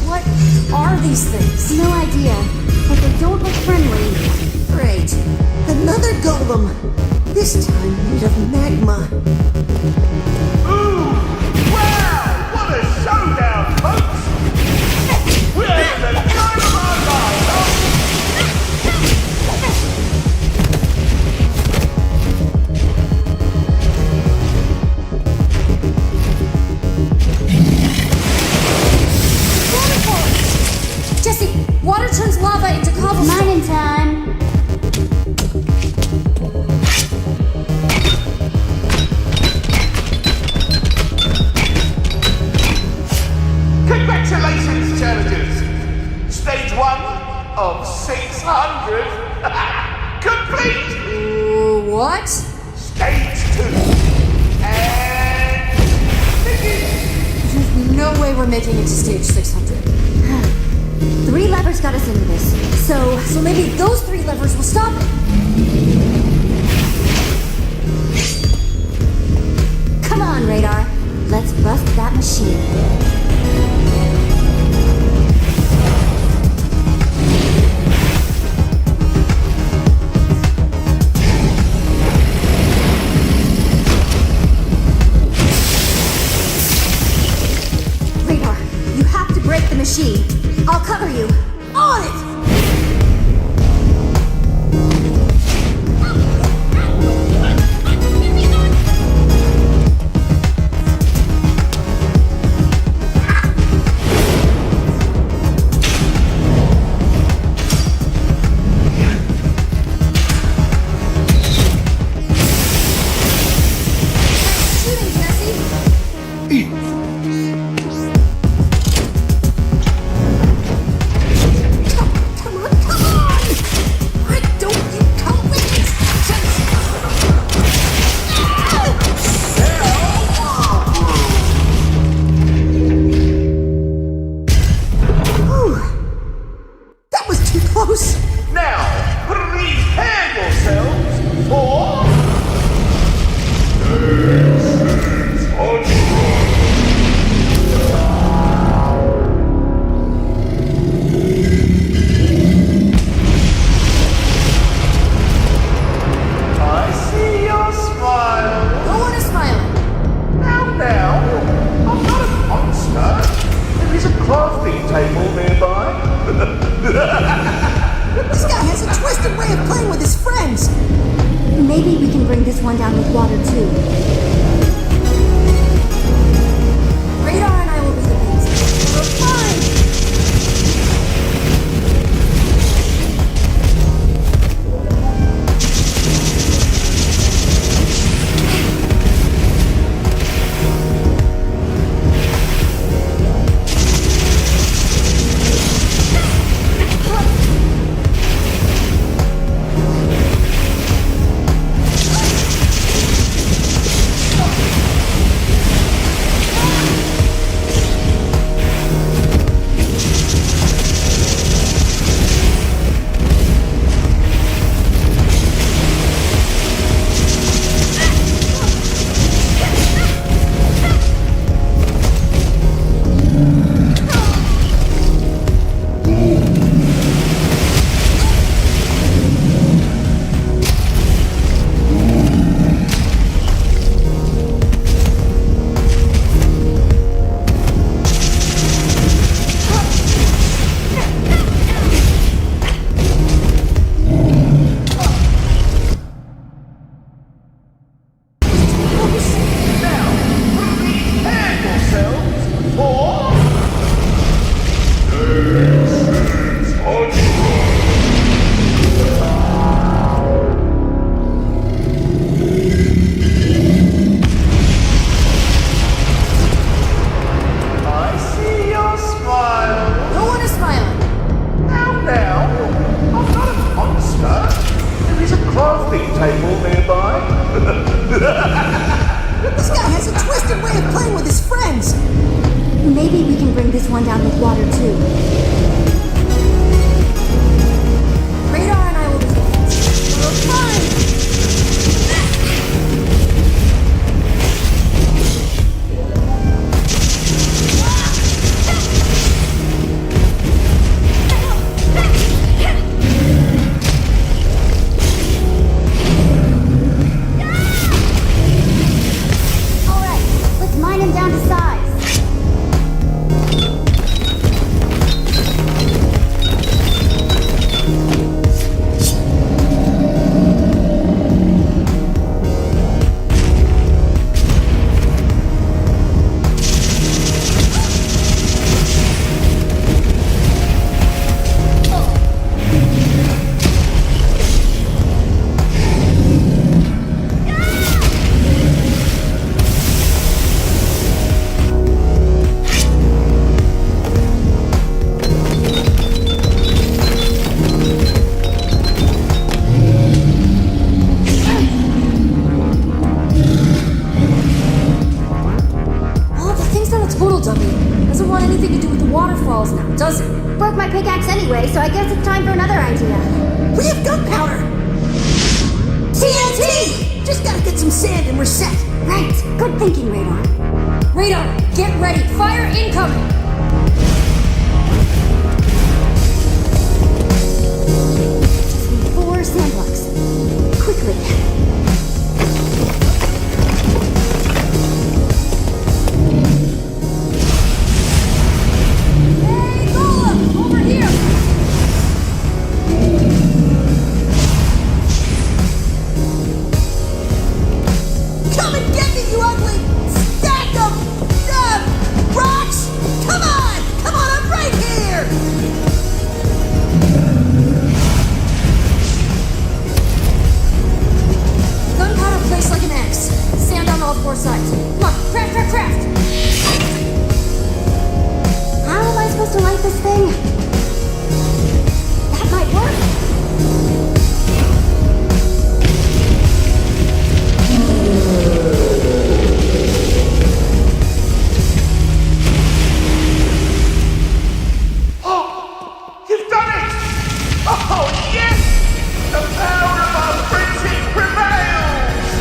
What are these things? No idea, but they don't look friendly. Great. Another golem. This time made of magma. Ooh! Wow! What a showdown, folks! We're having the time of our lives, huh? Waterfalls! Jesse, water turns lava into cobblestone. Mining time. Congratulations, challengers! Stage 1 of 600 complete! What? Stage 2 and begin! You've no way we're making it to stage 600. 3 levers got us into this. So maybe those 3 levers will stop it. Come on, Radar. Let's bust that machine. Radar, you have to break the machine. I'll cover you. On it! Shooting, Jesse! Come on! Why don't you come with me? That was too close! Now, prepare yourselves for... I see your smile. Go on a smile. Now, I'm not a monster. There is a coffee table nearby. This guy has a twisted way of playing with his friends! Maybe we can bring this one down with water, too. Radar and I will be the base. We're fine! anyway, so I guess it's time for another idea. We have gunpowder! TNT! Just gotta get some sand and we're set. Right. Good thinking, Radar. Radar, get ready. Fire incoming. Just need 4 sand blocks. Quickly. Hey, Golem, over here. Come and get me, you ugly! Stack them! Rocks! Come on! Come on, I'm right here! Gunpowder placed like an X. Sand on all 4 sides. Come on, craft, craft, craft. How am I supposed to light this thing? That might work. Oh! You've done it! Oh, yes! The power of our frenzy prevails!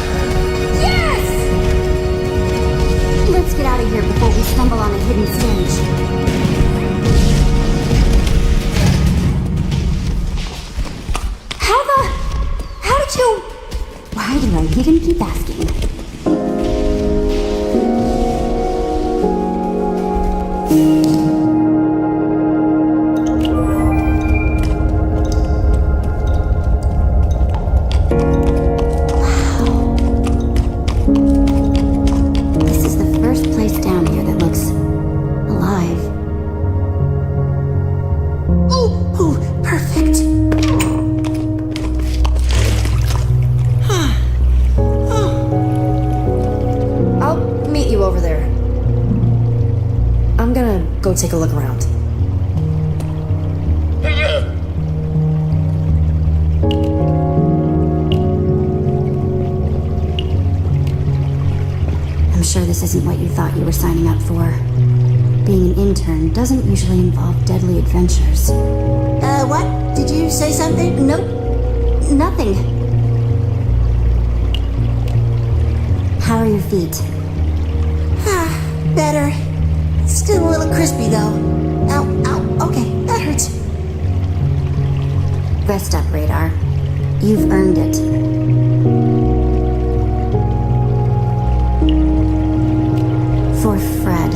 Yes! Let's get out of here before we stumble on a hidden stage. How did you... Why do I even keep asking? This is the first place down here that looks alive. Ooh, perfect. I'll meet you over there. I'm gonna go take a look around. I'm sure this isn't what you thought you were signing up for. Being an intern doesn't usually involve deadly adventures. What? Did you say something? Nope. Nothing. How are your feet? Better. Still a little crispy, though. Ow, okay, that hurts. Rest up, Radar. You've earned it. For Fred.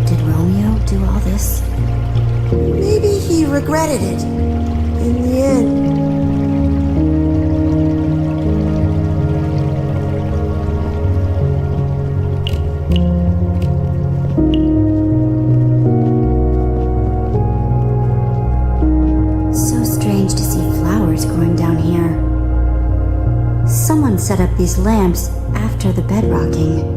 Did Romeo do all this? Maybe he regretted it. In the end. So strange to see flowers growing down here. Someone set up these lamps after the bedrocking.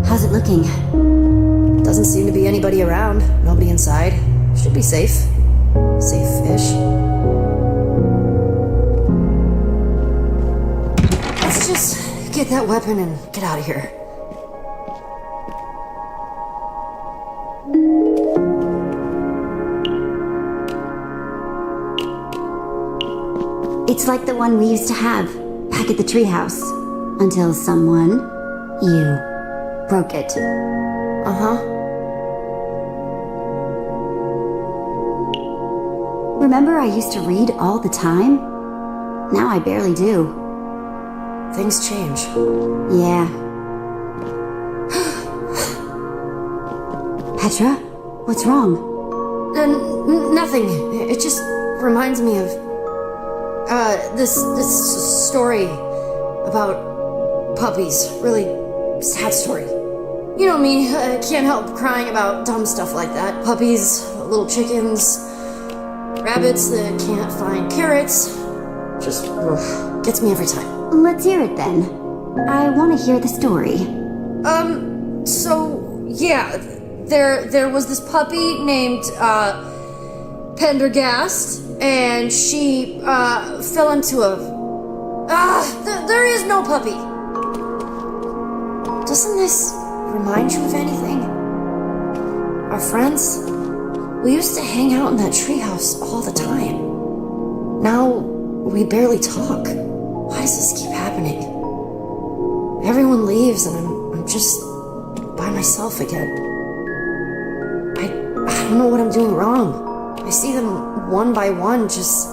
How's it looking? Doesn't seem to be anybody around. Nobody inside. Should be safe. Safe-ish. Let's just get that weapon and get out of here. It's like the one we used to have back at the treehouse. Until someone, you, broke it. Uh-huh. Remember I used to read all the time? Now I barely do. Things change. Yeah. Petra? What's wrong? Nothing. It just reminds me of this story about puppies. Really sad story. You know me, I can't help crying about dumb stuff like that. Puppies, little chickens, rabbits that can't find carrots. Just gets me every time. Let's hear it then. I want to hear the story. So, yeah, there was this puppy named, Pendergast, and she, fell into a There is no puppy. Doesn't this remind you of anything? Our friends? We used to hang out in that treehouse all the time. Now, we barely talk. Why does this keep happening? Everyone leaves and I'm just by myself again. I don't know what I'm doing wrong. I see them one by one just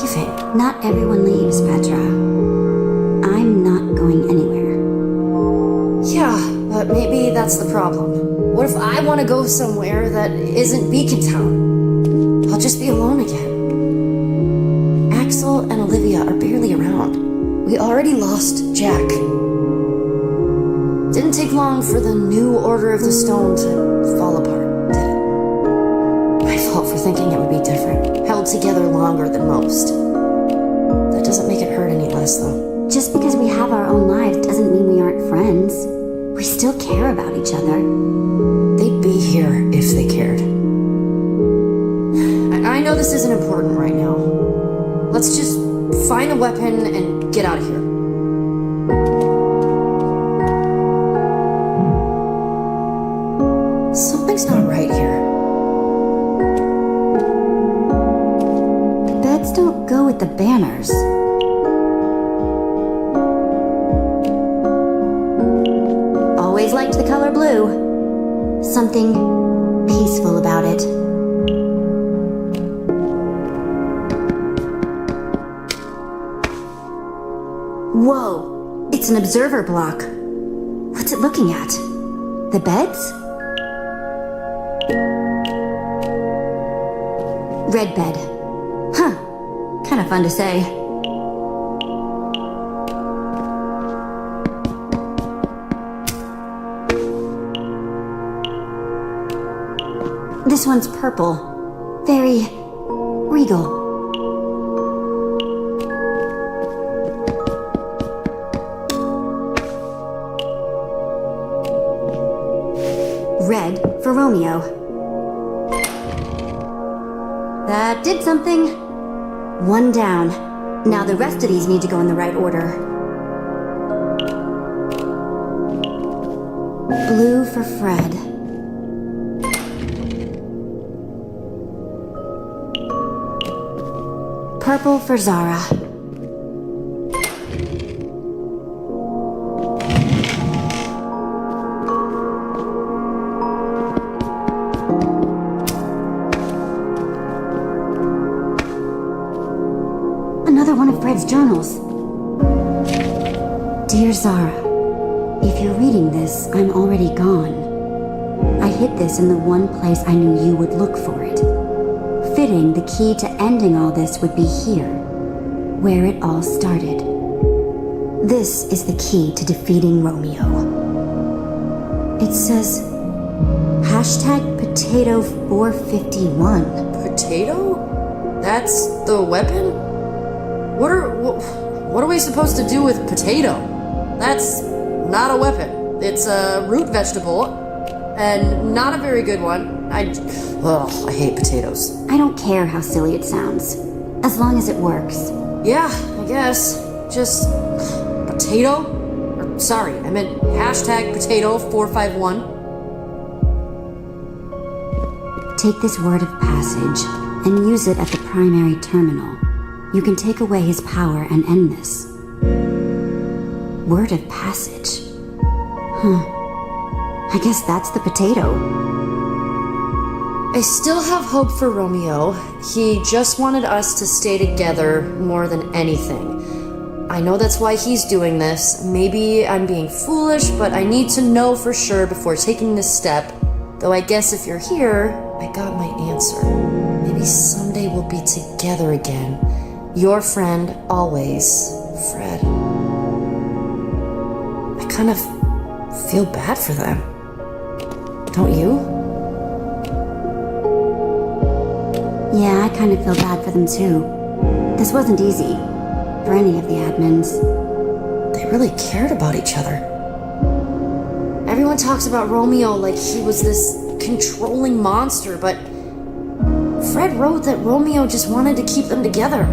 leaving. Not everyone leaves, Petra. I'm not going anywhere. Yeah, but maybe that's the problem. What if I want to go somewhere that isn't Beacon Town? I'll just be alone again. Axel and Olivia are barely around. We already lost Jack. Didn't take long for the new Order of the Stone to fall apart, did it? My fault for thinking it would be different. Held together longer than most. That doesn't make it hurt any less, though. Just because we have our own lives doesn't mean we aren't friends. We still care about each other. They'd be here if they cared. I know this isn't important right now. Let's just find a weapon and get out of here. Something's not right here. The beds don't go with the banners. Always liked the color blue. Something peaceful about it. Whoa! It's an observer block. What's it looking at? The beds? Red bed. Huh. Kind of fun to say. This one's purple. Very regal. Red for Romeo. That did something. One down. Now the rest of these need to go in the right order. Blue for Fred. Purple for Zara. Another one of Fred's journals. Dear Zara, if you're reading this, I'm already gone. I hid this in the one place I knew you would look for it. Fitting, the key to ending all this would be here, where it all started. This is the key to defeating Romeo. It says, #Potato451. Potato? That's the weapon? What are we supposed to do with potato? That's not a weapon. It's a root vegetable, and not a very good one. I hate potatoes. I don't care how silly it sounds, as long as it works. Yeah, I guess. Just potato? Or, sorry, I meant #Potato451. Take this word of passage and use it at the primary terminal. You can take away his power and end this. Word of passage. I guess that's the potato. I still have hope for Romeo. He just wanted us to stay together more than anything. I know that's why he's doing this. Maybe I'm being foolish, but I need to know for sure before taking this step. Though I guess if you're here, I got my answer. Maybe someday we'll be together again. Your friend, always, Fred. I kind of feel bad for them. Don't you? Yeah, I kind of feel bad for them too. This wasn't easy for any of the admins. They really cared about each other. Everyone talks about Romeo like he was this controlling monster, but Fred wrote that Romeo just wanted to keep them together,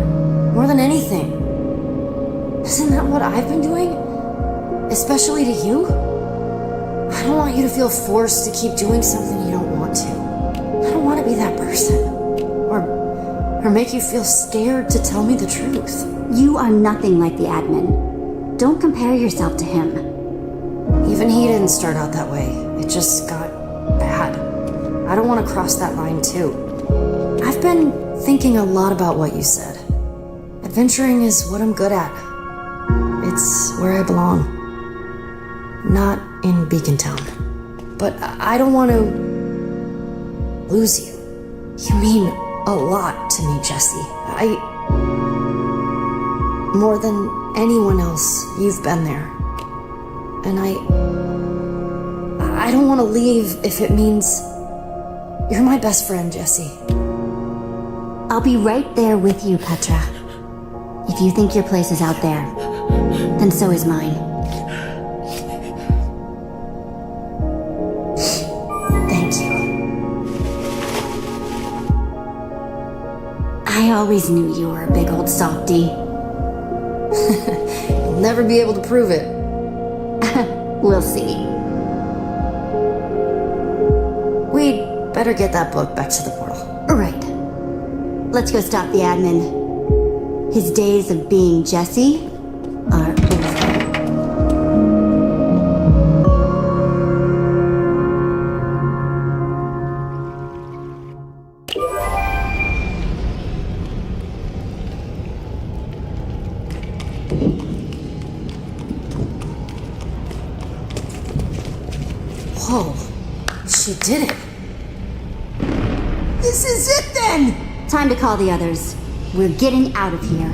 more than anything. Isn't that what I've been doing? Especially to you? I don't want you to feel forced to keep doing something you don't want to. I don't want to be that person. Or make you feel scared to tell me the truth. You are nothing like the admin. Don't compare yourself to him. Even he didn't start out that way. It just got bad. I don't want to cross that line too. I've been thinking a lot about what you said. Adventuring is what I'm good at. It's where I belong. Not in Beacon Town. But I don't want to lose you. You mean a lot to me, Jesse. More than anyone else, you've been there. And I don't want to leave if it means you're my best friend, Jesse. I'll be right there with you, Petra. If you think your place is out there, then so is mine. Thank you. I always knew you were a big old softy. You'll never be able to prove it. We'll see. We'd better get that book back to the portal. Right. Let's go stop the admin. His days of being Jesse are over. Whoa, she did it. This is it then! Time to call the others. We're getting out of here.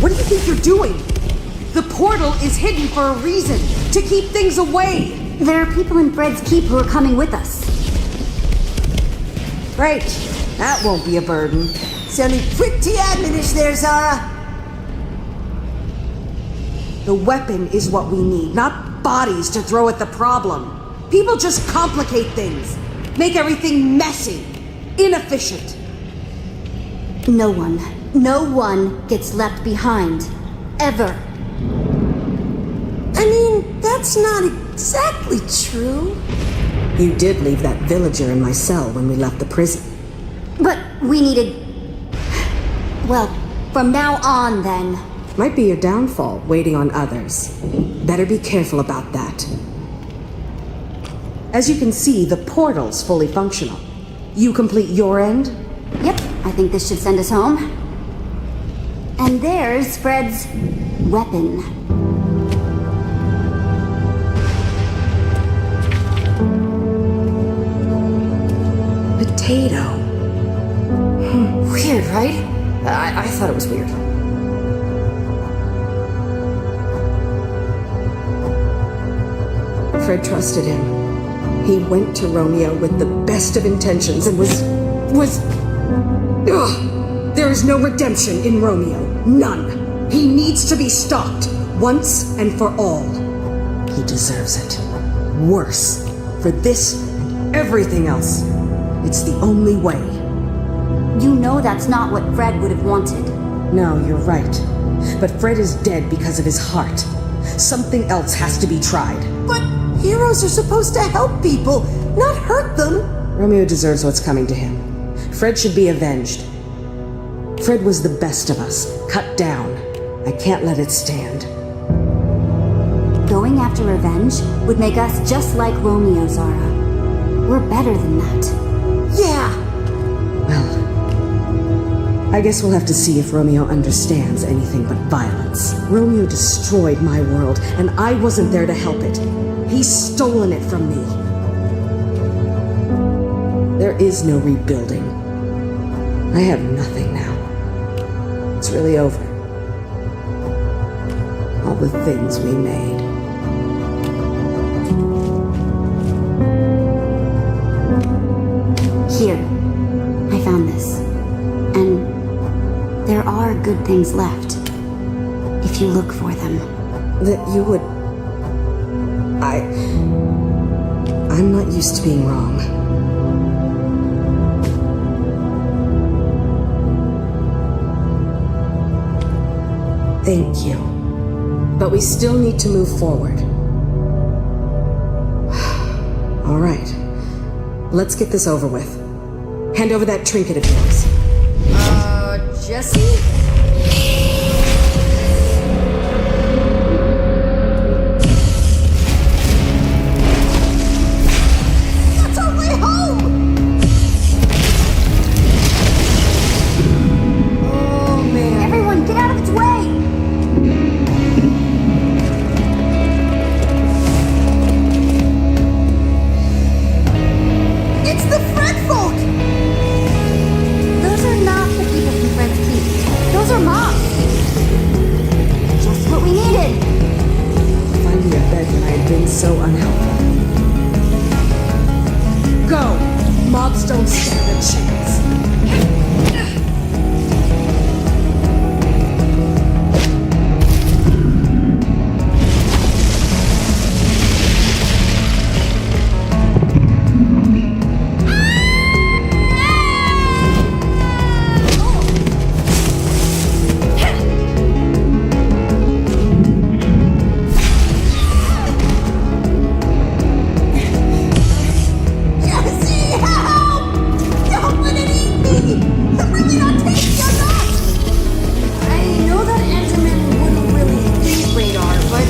What do you think you're doing? The portal is hidden for a reason, to keep things away. There are people in Fred's Keep who are coming with us. Great. That won't be a burden. Sounding pretty admonish there, Zara. The weapon is what we need, not bodies to throw at the problem. People just complicate things, make everything messy, inefficient. No one gets left behind. Ever. I mean, that's not exactly true. You did leave that villager in my cell when we left the prison. But we needed... Well, from now on then. Might be your downfall, waiting on others. Better be careful about that. As you can see, the portal's fully functional. You complete your end? Yep, I think this should send us home. And there's Fred's weapon. Potato. Weird, right? I thought it was weird. Fred trusted him. He went to Romeo with the best of intentions and was... Ugh! There is no redemption in Romeo. None. He needs to be stopped, once and for all. He deserves it. Worse. For this and everything else. It's the only way. You know that's not what Fred would have wanted. No, you're right. But Fred is dead because of his heart. Something else has to be tried. But heroes are supposed to help people, not hurt them. Romeo deserves what's coming to him. Fred should be avenged. Fred was the best of us, cut down. I can't let it stand. Going after revenge would make us just like Romeo, Zara. We're better than that. Yeah. Well, I guess we'll have to see if Romeo understands anything but violence. Romeo destroyed my world, and I wasn't there to help it. He's stolen it from me. There is no rebuilding. I have nothing now. It's really over. All the things we made. Here, I found this. And there are good things left, if you look for them. That you would... I'm not used to being wrong. Thank you. But we still need to move forward. All right. Let's get this over with. Hand over that trinket of yours. Jesse? That's our way home! Oh, man. Everyone, get out of its way! It's the Fred folk! Those are not the people from Fred's Keep. Those are mobs. Just what we needed. Finally, I begged when I had been so unhelpful. Go! Mobs don't stand a chance. Jesse, help! Don't let it eat me! I'm really not tasty enough! I know that Enderman wouldn't really eat radar, but...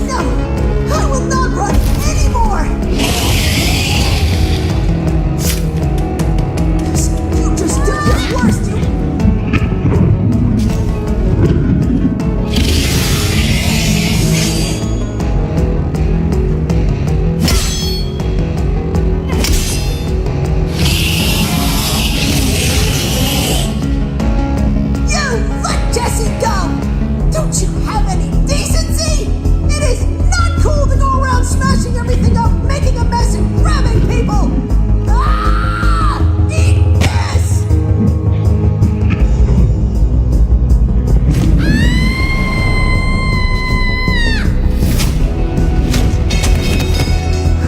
No! I will not run anymore! You just did your worst, you... You let Jesse go! Don't you have any decency? It is not cool to go around smashing everything up, making a mess, and grabbing people! Ah! Eat this!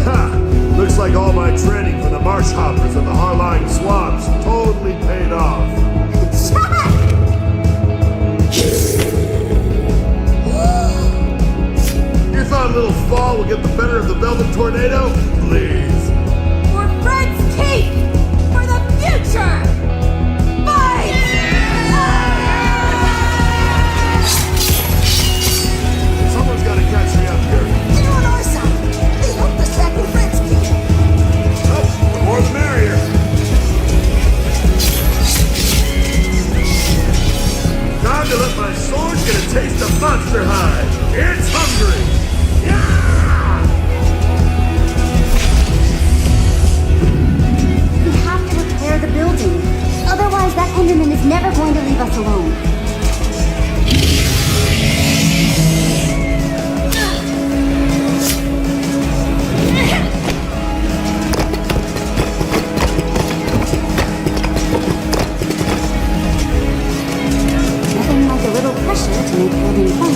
Ha! Looks like all my training for the marsh hoppers and the Harline swamps totally paid off. You thought a little fall will get the better of the Velvet Tornado? Please. For Fred's Keep! For the future! Fight! Someone's got to catch me up here. They're on our side! They helped us back in Fred's Keep! Oh, the more the merrier. Time to let my sword get a taste of Monster High. It's hungry. Yeah! We have to repair the building. Otherwise, that Enderman is never going to leave us alone. Nothing like a little pressure to make building fun.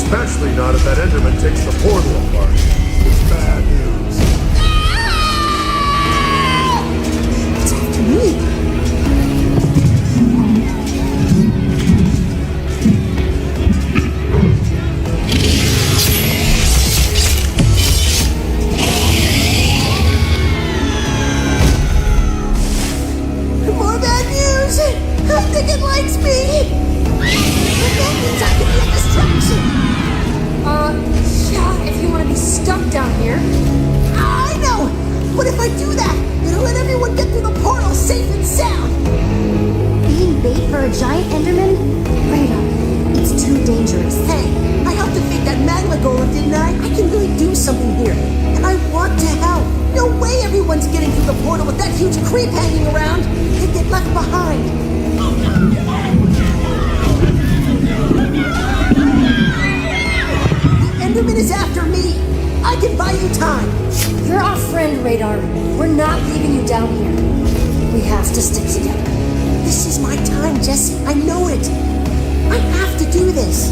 Especially not if that Enderman takes the portal apart. It's bad news. It's after me. More bad news! I think it likes me! But that means I can be a distraction! Yeah, if you want to be stuck down here. I know! What if I do that? It'll let everyone get through the portal safe and sound! Being bait for a giant Enderman? Radar, it's too dangerous. Hey, I helped defeat that magma golem, didn't I? I can really do something here. And I want to help. No way everyone's getting through the portal with that huge creep hanging around. They'd get left behind. The Enderman is after me. I can buy you time. You're our friend, Radar. We're not leaving you down here. We have to stick together. This is my time, Jesse. I know it. I have to do this.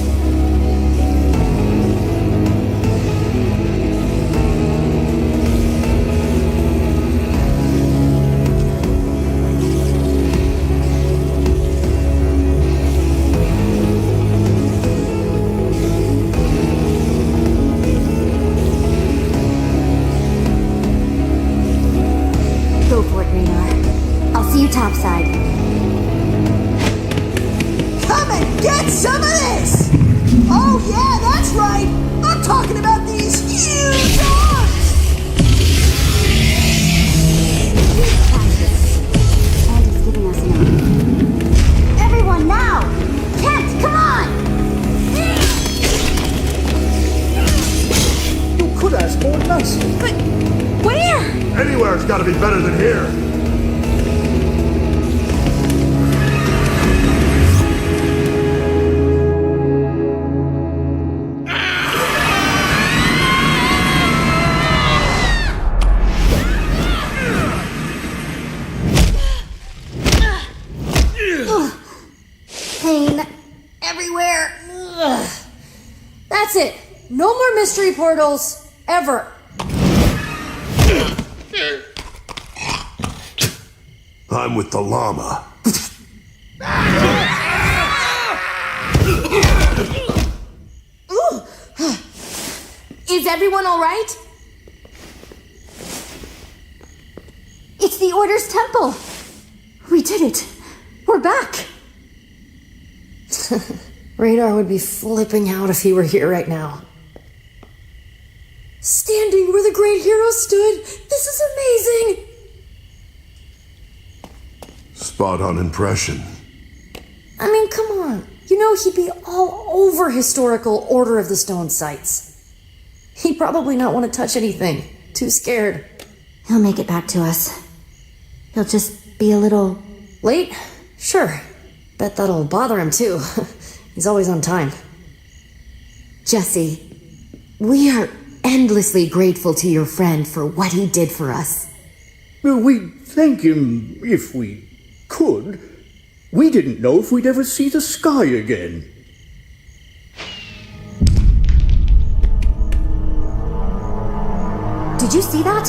Go for it, Radar. I'll see you topside. Come and get some of this! Oh yeah, that's right! I'm talking about these huge arms! Andy's giving us enough. Everyone now! Kent, come on! You could ask more nicely. But where? Anywhere's gotta be better than here. Pain everywhere. Ugh. That's it. No more mystery portals. Ever. I'm with the llama. Is everyone all right? It's the Order's temple. We did it. We're back. Radar would be flipping out if he were here right now. Standing where the great hero stood. This is amazing. Spot on impression. I mean, come on. You know he'd be all over historical Order of the Stone sites. He'd probably not want to touch anything. Too scared. He'll make it back to us. He'll just be a little... Late? Sure. Bet that'll bother him too. He's always on time. Jesse, we are endlessly grateful to your friend for what he did for us. We'd thank him if we could. We didn't know if we'd ever see the sky again. Did you see that?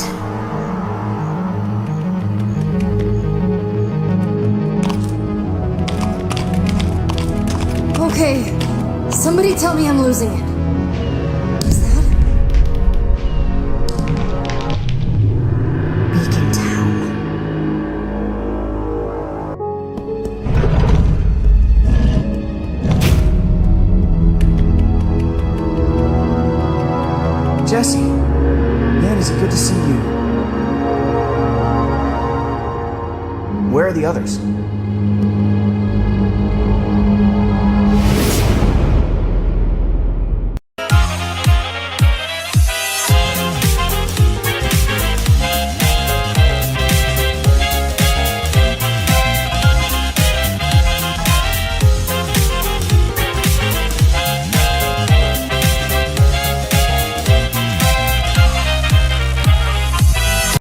Okay. Somebody tell me I'm losing it. Is that? Beacon Town. Jesse, man, is it good to see you. Where are the others?